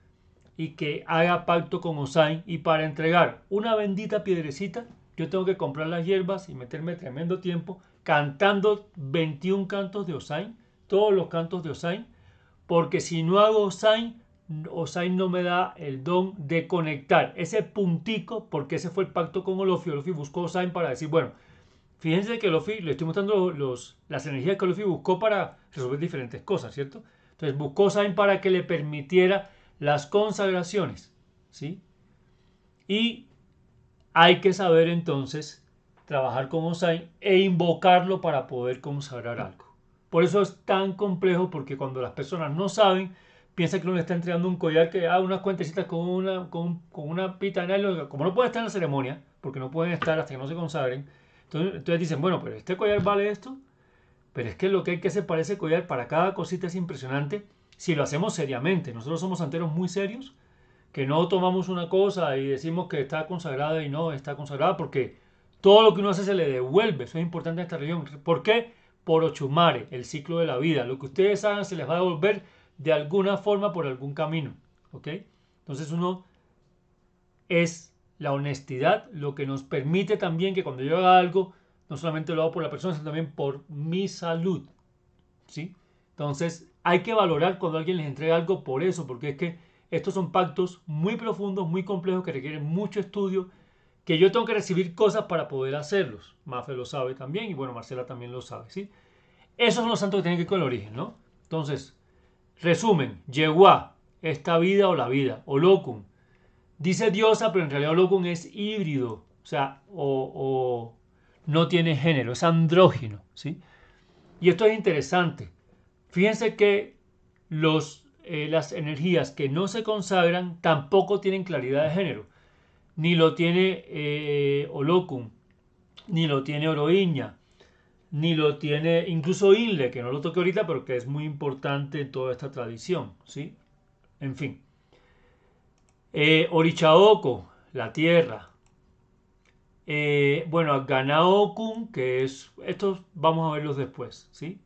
y que haga pacto con Osain. Y para entregar una bendita piedrecita, yo tengo que comprar las hierbas y meterme tremendo tiempo cantando 21 cantos de Osain, todos los cantos de Osain, porque si no hago Osain, Osain no me da el don de conectar ese puntico, porque ese fue el pacto con Olofi. Olofi buscó Osain para decir, bueno, fíjense que Olofi, le estoy mostrando las energías que Olofi buscó para resolver diferentes cosas, ¿cierto? Entonces buscó Osain para que le permitiera las consagraciones, ¿sí? Y hay que saber entonces trabajar con Osain e invocarlo para poder consagrar algo. Por eso es tan complejo, porque cuando las personas no saben, piensan que uno le está entregando un collar que unas cuentecitas con una pita de nylon. Como no pueden estar en la ceremonia, porque no pueden estar hasta que no se consagren, entonces dicen, bueno, pero este collar vale esto. Pero es que lo que hay que hacer para ese collar, para cada cosita es impresionante si lo hacemos seriamente. Nosotros somos santeros muy serios que no tomamos una cosa y decimos que está consagrada y no está consagrada, porque todo lo que uno hace se le devuelve. Eso es importante en esta religión. ¿Por qué? Por Ochumare, el ciclo de la vida. Lo que ustedes hagan se les va a devolver de alguna forma por algún camino. ¿Ok? Entonces uno es la honestidad lo que nos permite también que cuando yo haga algo, no solamente lo hago por la persona, sino también por mi salud. ¿Sí? Entonces hay que valorar cuando alguien les entrega algo por eso, porque es que estos son pactos muy profundos, muy complejos, que requieren mucho estudio, que yo tengo que recibir cosas para poder hacerlos. Mafe lo sabe también y bueno, Marcela también lo sabe. ¿Sí? Esos son los santos que tienen que ver con el origen, ¿no? Entonces, resumen, Yeguá, esta vida o la vida, Olokun, dice diosa, pero en realidad Olokun es híbrido, o sea, o no tiene género, es andrógino, ¿sí? Y esto es interesante. Fíjense que las energías que no se consagran tampoco tienen claridad de género. Ni lo tiene Olokun, ni lo tiene Oroiña, ni lo tiene incluso Inle, que no lo toqué ahorita, pero que es muy importante en toda esta tradición. ¿Sí? En fin. Orichaoko, la tierra. Bueno, Ganaokun, que es. Estos vamos a verlos después. ¿Sí?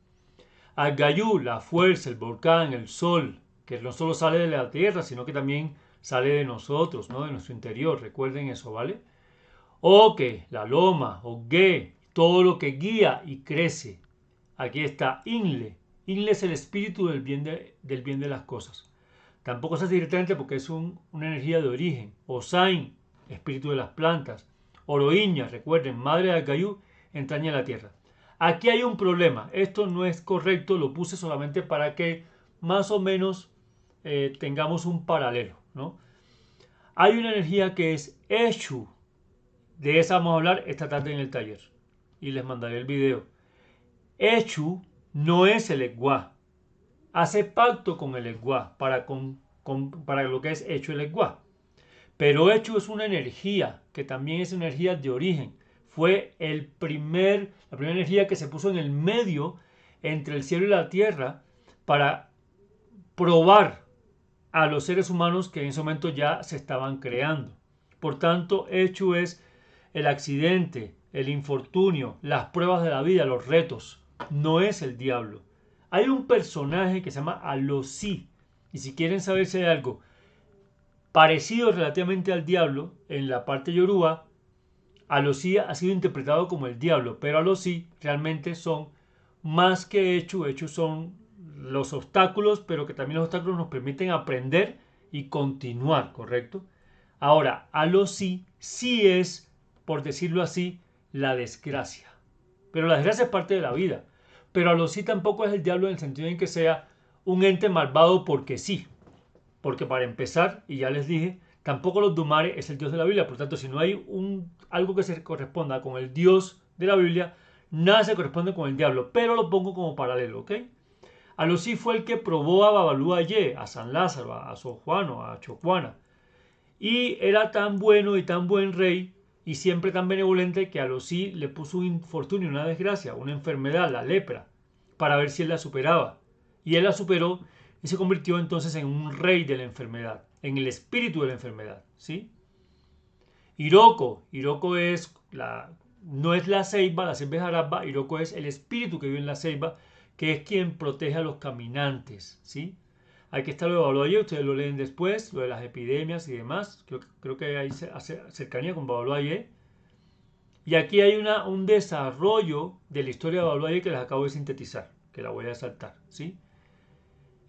Agayú, la fuerza, el volcán, el sol, que no solo sale de la tierra, sino que también sale de nosotros, ¿no? De nuestro interior. Recuerden eso, ¿vale? Oke, la loma, Oge, todo lo que guía y crece. Aquí está Inle. Inle es el espíritu del bien de las cosas. Tampoco se hace directamente porque es una energía de origen. Osain, espíritu de las plantas. Oroiña, recuerden, madre de Agayú, entraña de la tierra. Aquí hay un problema. Esto no es correcto, lo puse solamente para que más o menos tengamos un paralelo, ¿no? Hay una energía que es Eshu. De esa vamos a hablar esta tarde en el taller. Y les mandaré el video. Eshu no es el Eguá. Hace pacto con el Eguá para lo que es hecho el Eguá. Pero Echu es una energía que también es energía de origen. Fue la primera energía que se puso en el medio entre el cielo y la tierra para probar a los seres humanos que en ese momento ya se estaban creando. Por tanto, Echu es el accidente, el infortunio, las pruebas de la vida, los retos. No es el diablo. Hay un personaje que se llama Alosi. Y si quieren saber si hay algo parecido relativamente al diablo, en la parte yoruba, Alosi ha sido interpretado como el diablo, pero Alosi realmente son más que hechos son los obstáculos, pero que también los obstáculos nos permiten aprender y continuar, ¿correcto? Ahora, Alosi sí es, por decirlo así, la desgracia. Pero la desgracia es parte de la vida. Pero Alosi tampoco es el diablo en el sentido en que sea un ente malvado porque sí. Porque para empezar, y ya les dije, tampoco los Dumare es el Dios de la Biblia. Por tanto, si no hay algo que se corresponda con el Dios de la Biblia, nada se corresponde con el diablo. Pero lo pongo como paralelo, ¿ok? Alosí fue el que probó a Babalú Aye, a San Lázaro, a Sor Juano, a Chocuana. Y era tan bueno y tan buen rey y siempre tan benevolente que Alosí le puso un infortunio, una desgracia, una enfermedad, la lepra, para ver si él la superaba. Y él la superó y se convirtió entonces en un rey de la enfermedad, en el espíritu de la enfermedad, ¿sí? Iroko no es la ceiba es jaraba, Iroko es el espíritu que vive en la ceiba, que es quien protege a los caminantes, ¿sí? Aquí está lo de Babaluaye, ustedes lo leen después, lo de las epidemias y demás, creo que hay cercanía con Babaluaye. Y aquí hay un desarrollo de la historia de Babaluaye que les acabo de sintetizar, que la voy a saltar, ¿sí?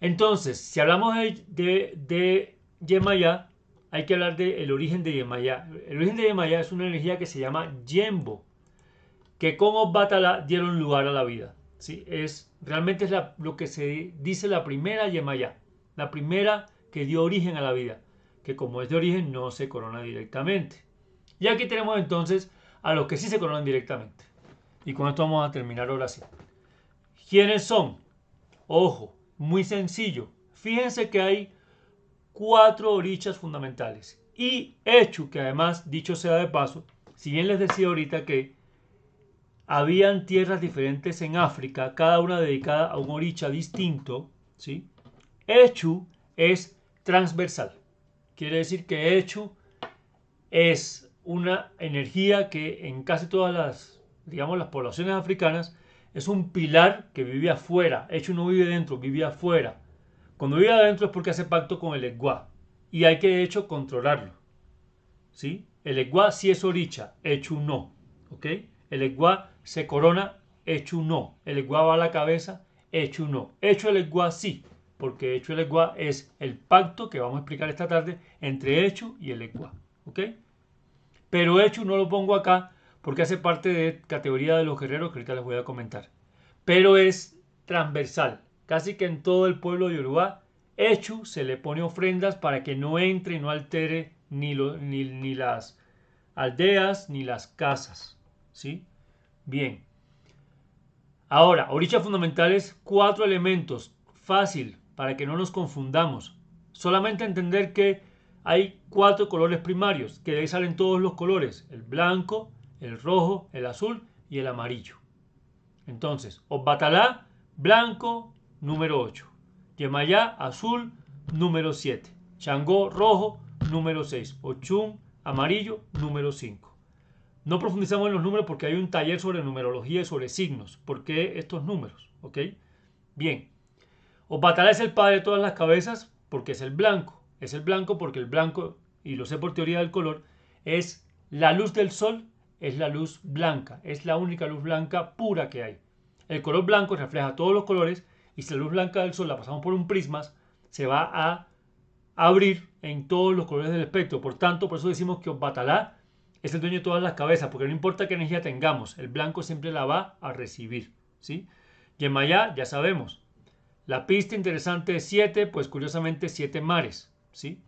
Entonces, si hablamos de Yemayá, hay que hablar del origen de Yemayá. El origen de Yemayá es una energía que se llama Yembo, que con Obatala dieron lugar a la vida. ¿Sí? Realmente es lo que se dice la primera Yemayá, la primera que dio origen a la vida, que como es de origen no se corona directamente. Y aquí tenemos entonces a los que sí se coronan directamente. Y con esto vamos a terminar ahora sí. ¿Quiénes son? Ojo, muy sencillo. Fíjense que hay 4 orichas fundamentales. Y Echu, que además, dicho sea de paso, si bien les decía ahorita que habían tierras diferentes en África, cada una dedicada a un oricha distinto, ¿sí? Echu es transversal. quiere decir que Echu es una energía que en casi todas las, digamos, las poblaciones africanas es un pilar que vive afuera. Echu no vive dentro, vive afuera. Cuando vive adentro es porque hace pacto con el Egua y hay que de hecho controlarlo. ¿Sí? El Egua sí es Oricha, Echu no. ¿Ok? El Egua se corona, Echu no. El Egua va a la cabeza, Echu no. Echu el Egua sí, porque Echu el Egua es el pacto que vamos a explicar esta tarde entre Echu y el Egua. ¿Ok? Pero Echu no lo pongo acá porque hace parte de categoría de los guerreros que ahorita les voy a comentar. Pero es transversal. Casi que en todo el pueblo de Yoruba, Echu se le pone ofrendas para que no entre y no altere ni las aldeas ni las casas. ¿Sí? Bien. Ahora, orichas fundamentales, 4 elementos. Fácil, para que no nos confundamos. Solamente entender que hay 4 colores primarios, que de ahí salen todos los colores. El blanco, el rojo, el azul y el amarillo. Entonces, Obatalá, blanco, número 8. Yemayá, azul, número 7. Changó, rojo, número 6. Ochun, amarillo, número 5. No profundizamos en los números porque hay un taller sobre numerología y sobre signos. ¿Por qué estos números? ¿Ok? Bien. Obatalá es el padre de todas las cabezas porque es el blanco. Es el blanco porque el blanco, y lo sé por teoría del color, es la luz del sol, es la luz blanca. Es la única luz blanca pura que hay. El color blanco refleja todos los colores y si la luz blanca del sol la pasamos por un prisma, se va a abrir en todos los colores del espectro. Por tanto, por eso decimos que Obatalá es el dueño de todas las cabezas, porque no importa qué energía tengamos, el blanco siempre la va a recibir. ¿Sí? Yemayá, ya sabemos. La pista interesante es 7, pues curiosamente 7 mares. ¿Sí?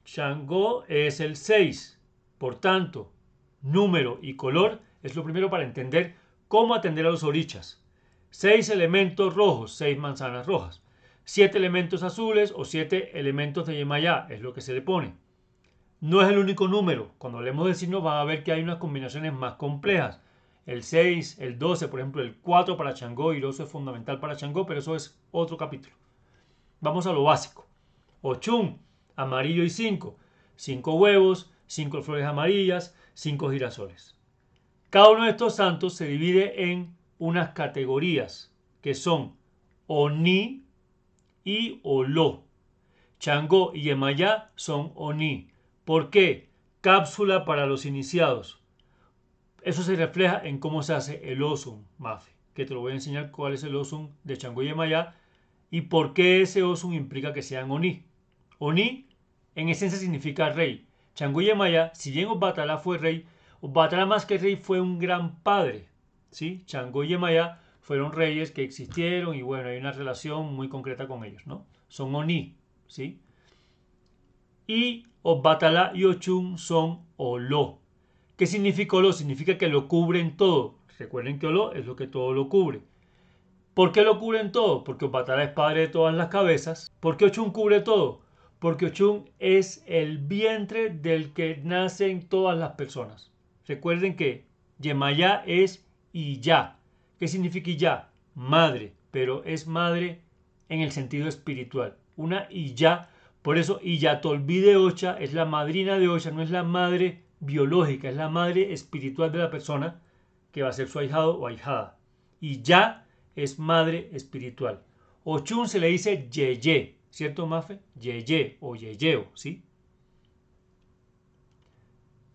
Changó es el 6. Por tanto, número y color es lo primero para entender cómo atender a los orichas. 6 elementos rojos, 6 manzanas rojas. 7 elementos azules o 7 elementos de Yemayá, es lo que se le pone. No es el único número. Cuando hablemos de signos van a ver que hay unas combinaciones más complejas. El 6, el 12, por ejemplo, el 4 para Changó y el 8 es fundamental para Changó, pero eso es otro capítulo. Vamos a lo básico. Ochun, amarillo y 5. 5 huevos, 5 flores amarillas, 5 girasoles. Cada uno de estos santos se divide en unas categorías que son Oni y Olo. Changó y Yemayá son Oni. ¿Por qué? Cápsula para los iniciados. Eso se refleja en cómo se hace el Osun, Mafe, que te lo voy a enseñar cuál es el Osun de Changó y Yemayá y por qué ese Osun implica que sean Oni. Oni en esencia significa rey. Changó y Yemayá, si bien Obatalá fue rey, Obatalá más que rey fue un gran padre. ¿Sí? Changó y Yemayá fueron reyes que existieron y bueno, hay una relación muy concreta con ellos, ¿no? Son Oni, ¿sí? Y Obatalá y Ochun son Olo. ¿Qué significa Olo? Significa que lo cubren todo. Recuerden que Olo es lo que todo lo cubre. ¿Por qué lo cubren todo? Porque Obatalá es padre de todas las cabezas. ¿Por qué Ochun cubre todo? Porque Ochun es el vientre del que nacen todas las personas. Recuerden que Yemayá es Iyá. ¿Qué significa Iyá? Madre, pero es madre en el sentido espiritual. Una Iyá, por eso Iyatolví de Ocha es la madrina de Ocha, no es la madre biológica, es la madre espiritual de la persona que va a ser su ahijado o ahijada. Iyá es madre espiritual. Ochun se le dice Yeye, ¿cierto, Mafe? Yeye o Yeyeo, ¿sí?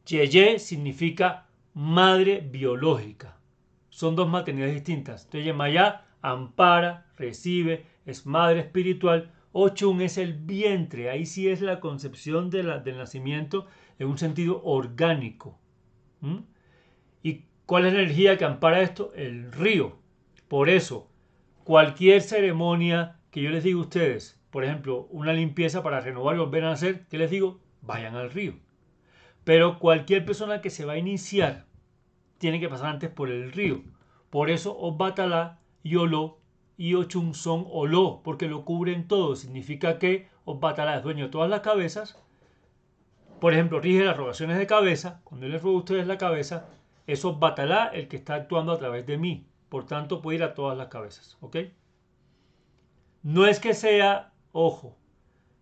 Yeye significa madre biológica. Son dos maternidades distintas. Entonces, Yemayá ampara, recibe, es madre espiritual. Ochun es el vientre. Ahí sí es la concepción del nacimiento en un sentido orgánico. ¿Mm? ¿Y cuál es la energía que ampara esto? El río. Por eso, cualquier ceremonia que yo les diga a ustedes, por ejemplo, una limpieza para renovar y volver a nacer, ¿qué les digo? Vayan al río. Pero cualquier persona que se va a iniciar tiene que pasar antes por el río. Por eso Obatalá y Olo y Ochun son Olo, porque lo cubren todo. Significa que Obatalá es dueño de todas las cabezas. Por ejemplo, rige las rogaciones de cabeza. Cuando yo les ruego a ustedes la cabeza, es Obatalá el que está actuando a través de mí. Por tanto, puede ir a todas las cabezas. ¿Ok? No es que sea, ojo,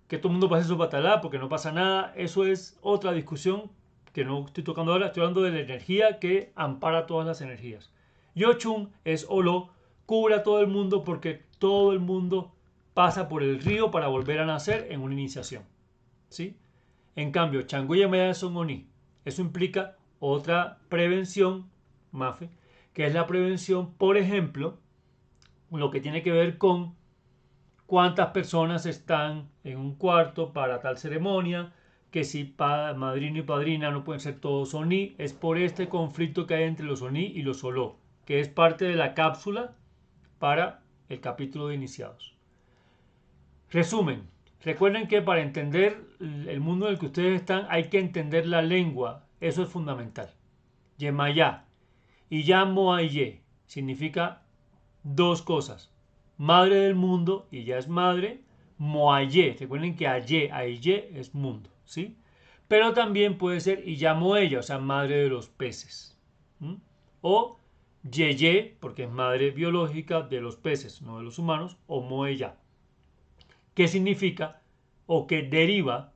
que todo el mundo pase su batalá porque no pasa nada, eso es otra discusión que no estoy tocando ahora, estoy hablando de la energía que ampara todas las energías. Y Ochun es Olo, cubre a todo el mundo porque todo el mundo pasa por el río para volver a nacer en una iniciación. ¿Sí? En cambio, Changó y Yemaya son Oni. Eso implica otra prevención, Mafe, que es la prevención, por ejemplo, lo que tiene que ver con cuántas personas están en un cuarto para tal ceremonia, que si madrino y padrina no pueden ser todos Oni, es por este conflicto que hay entre los Oni y los Soló, que es parte de la cápsula para el capítulo de iniciados. Resumen, recuerden que para entender el mundo en el que ustedes están hay que entender la lengua, eso es fundamental. Yemayá y ya Moaye significa dos cosas. Madre del mundo, y ya es madre. Moaye, recuerden que Aye es mundo, ¿sí? Pero también puede ser y ya Moella, o sea, madre de los peces. ¿Mm? O Yeye, porque es madre biológica de los peces, no de los humanos, o Moella. ¿Qué significa? O que deriva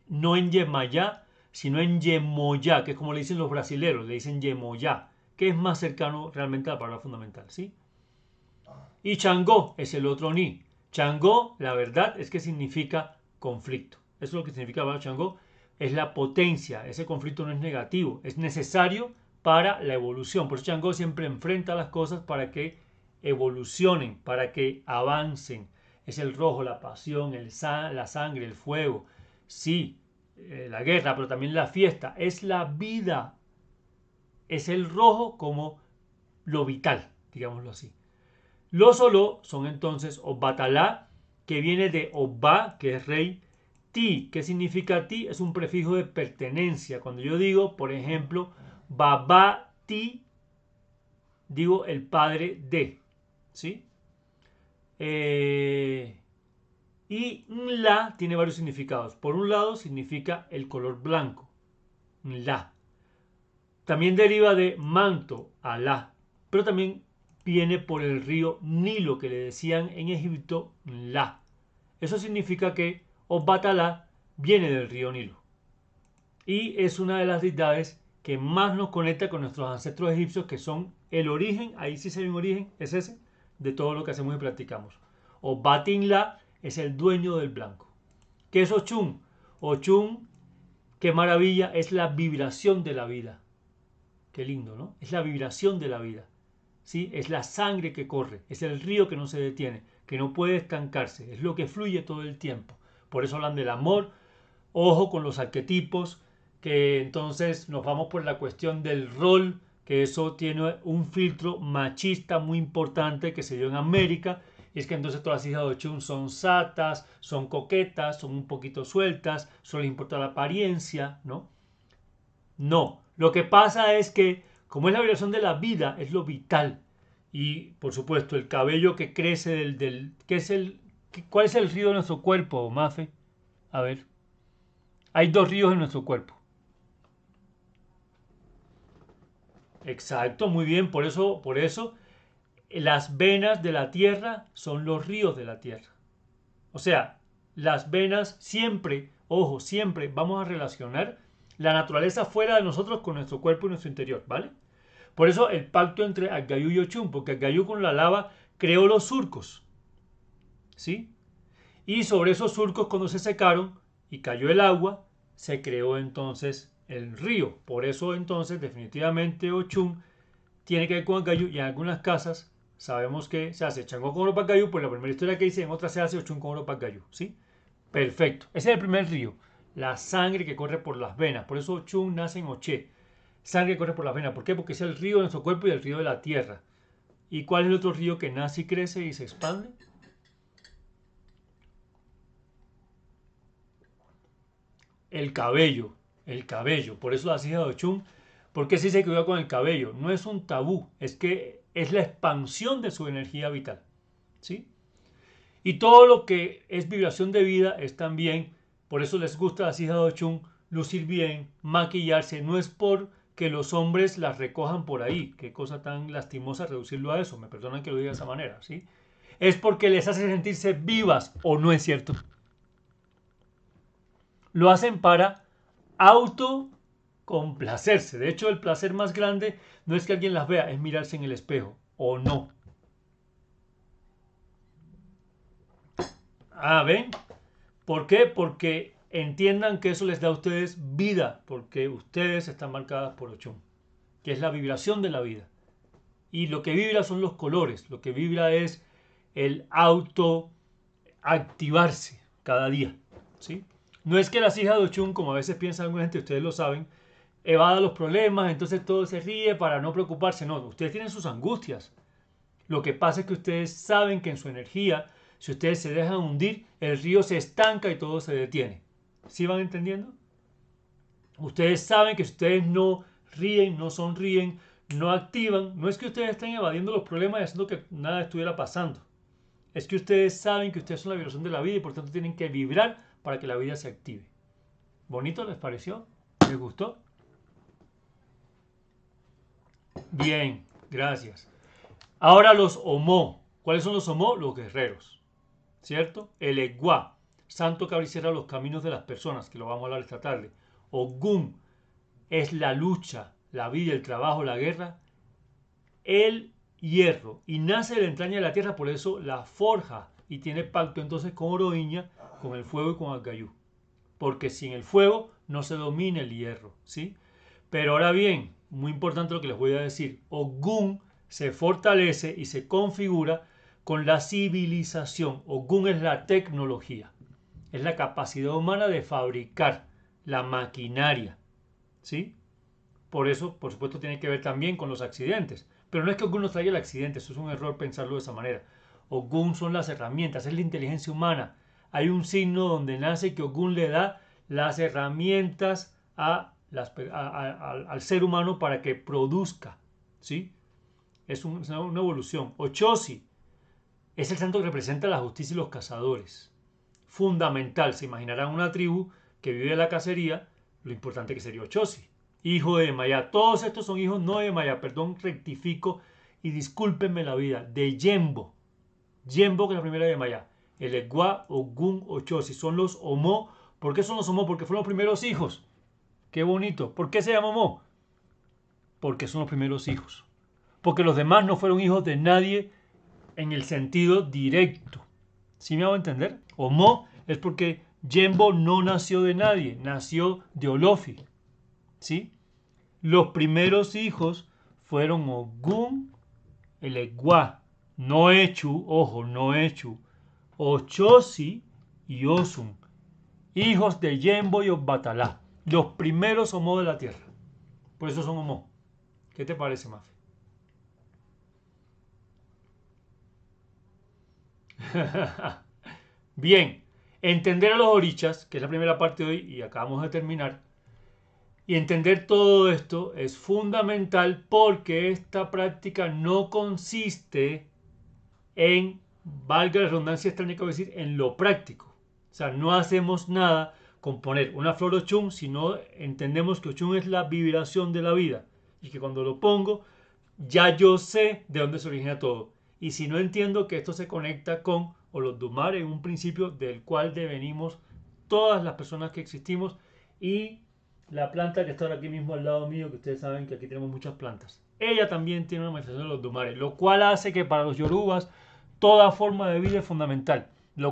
no en Yemayá, sino en Yemoyá, que es como le dicen los brasileros, le dicen Yemoyá, que es más cercano realmente a la palabra fundamental, ¿sí? Y Changó es el otro ni. Changó, la verdad es que significa conflicto. Eso es lo que significa la palabra Changó. Es la potencia. Ese conflicto no es negativo. Es necesario para la evolución. Por eso Changó siempre enfrenta las cosas para que evolucionen, para que avancen. Es el rojo, la pasión, la sangre, el fuego. Sí, la guerra, pero también la fiesta. Es la vida. Es el rojo como lo vital, digámoslo así. Los Oló son entonces Obatalá, que viene de Oba, que es rey. Ti, ¿qué significa ti? Es un prefijo de pertenencia. Cuando yo digo, por ejemplo, Baba ti, digo el padre de. ¿Sí? Y la tiene varios significados. Por un lado, significa el color blanco. La. También deriva de manto, Alá. Pero también viene por el río Nilo, que le decían en Egipto La. Eso significa que Obatalá viene del río Nilo. Y es una de las deidades que más nos conecta con nuestros ancestros egipcios, que son el origen, ahí sí se ve un origen, es ese, de todo lo que hacemos y practicamos. Obatinla es el dueño del blanco. ¿Qué es Ochun? Ochun, qué maravilla, es la vibración de la vida. Qué lindo, ¿no? Es la vibración de la vida. ¿Sí? Es la sangre que corre, es el río que no se detiene, que no puede estancarse, es lo que fluye todo el tiempo. Por eso hablan del amor. Ojo con los arquetipos, que entonces nos vamos por la cuestión del rol, que eso tiene un filtro machista muy importante que se dio en América, y es que entonces todas las hijas de Ochun son satas, son coquetas, son un poquito sueltas, solo les importa la apariencia, ¿no? No, lo que pasa es que como es la vibración de la vida, es lo vital. Y por supuesto, el cabello que crece ¿qué es ¿cuál es el río de nuestro cuerpo, Mafe? A ver. Hay dos ríos en nuestro cuerpo. Exacto, muy bien. Por eso, las venas de la tierra son los ríos de la tierra. O sea, las venas siempre, ojo, siempre vamos a relacionar la naturaleza fuera de nosotros con nuestro cuerpo y nuestro interior, ¿vale? Por eso el pacto entre Agayú y Ochun, porque Agayú con la lava creó los surcos, ¿sí? Y sobre esos surcos cuando se secaron y cayó el agua, se creó entonces el río. Por eso entonces definitivamente Ochun tiene que ver con Agayú y en algunas casas sabemos que se hace Changó con Oropacayú, pues la primera historia que hice, en otras se hace Ochun con Oropacayú, ¿sí? Perfecto. Ese es el primer río. La sangre que corre por las venas. Por eso Ochun nace en Oché. Sangre que corre por las venas. ¿Por qué? Porque es el río de nuestro cuerpo y el río de la tierra. ¿Y cuál es el otro río que nace y crece y se expande? El cabello. El cabello. Por eso las hijas de Ochun. ¿Por qué se dice que cuidado con el cabello? No es un tabú. Es que es la expansión de su energía vital. ¿Sí? Y todo lo que es vibración de vida es también, por eso les gusta a las hijas de Ochun lucir bien, maquillarse. No es por que los hombres las recojan por ahí. Qué cosa tan lastimosa reducirlo a eso. Me perdonan que lo diga de esa manera, ¿sí? Es porque les hace sentirse vivas, ¿o no es cierto? Lo hacen para autocomplacerse. De hecho, el placer más grande no es que alguien las vea, es mirarse en el espejo, o no. Ah, ¿ven? ¿Por qué? Porque entiendan que eso les da a ustedes vida, porque ustedes están marcadas por Ochun, que es la vibración de la vida. Y lo que vibra son los colores, lo que vibra es el autoactivarse cada día, ¿sí? No es que las hijas de Ochun, como a veces piensa alguna gente, ustedes lo saben, evada los problemas, entonces todo se ríe para no preocuparse. No, ustedes tienen sus angustias. Lo que pasa es que ustedes saben que en su energía, si ustedes se dejan hundir, el río se estanca y todo se detiene. ¿Sí van entendiendo? Ustedes saben que si ustedes no ríen, no sonríen, no activan, no es que ustedes estén evadiendo los problemas y haciendo que nada estuviera pasando. Es que ustedes saben que ustedes son la vibración de la vida y por tanto tienen que vibrar para que la vida se active. ¿Bonito les pareció? ¿Les gustó? Bien, gracias. Ahora los Omo. ¿Cuáles son los Omo? Los guerreros. ¿Cierto? El Egua, santo que abriciera los caminos de las personas, que lo vamos a hablar esta tarde. Ogun es la lucha, la vida, el trabajo, la guerra. El hierro. Y nace de la entraña de la tierra, por eso la forja. Y tiene pacto entonces con Oroiña, con el fuego y con Agayú. Porque sin el fuego no se domina el hierro, ¿sí? Pero ahora bien, muy importante lo que les voy a decir. Ogún se fortalece y se configura con la civilización. Ogún es la tecnología. Es la capacidad humana de fabricar la maquinaria, ¿sí? Por eso, por supuesto, tiene que ver también con los accidentes. Pero no es que Ogún nos traiga el accidente, eso es un error pensarlo de esa manera. Ogún son las herramientas, es la inteligencia humana. Hay un signo donde nace que Ogún le da las herramientas al ser humano para que produzca, ¿sí? Es una evolución. Ochosi es el santo que representa la justicia y los cazadores. Fundamental, se imaginarán una tribu que vive de la cacería, lo importante que sería Ochosi. Hijo de Maya. Todos estos son hijos no de Maya, perdón, rectifico y discúlpenme la vida, de Yembo. Yembo, que es la primera de Maya. El Egua, Ogun, Ochosi. Son los Omo. ¿Por qué son los Omo? Porque fueron los primeros hijos. Qué bonito. ¿Por qué se llama Omo? Porque son los primeros hijos. Porque los demás no fueron hijos de nadie en el sentido directo. ¿Sí me hago entender? Omo es porque Yembo no nació de nadie, nació de Olofi. ¿Sí? Los primeros hijos fueron Ogún, el Egua, no Echu, ojo, no Echu, Ochosi y Osun, hijos de Yembo y Obatalá, los primeros Omo de la tierra. Por eso son Omo. ¿Qué te parece, Mafe? Bien, entender a los orichas, que es la primera parte de hoy y acabamos de terminar, y entender todo esto es fundamental porque esta práctica no consiste en, valga la redundancia extraña que voy a decir, en lo práctico. O sea, no hacemos nada con poner una flor Ochun, sino entendemos que Ochun es la vibración de la vida y que cuando lo pongo ya yo sé de dónde se origina todo. Y si no entiendo que esto se conecta con Olodumare en un principio del cual devenimos todas las personas que existimos y la planta que está aquí mismo al lado mío, que ustedes saben que aquí tenemos muchas plantas. Ella también tiene una manifestación de los Dumare, lo cual hace que para los yorubas toda forma de vida es fundamental.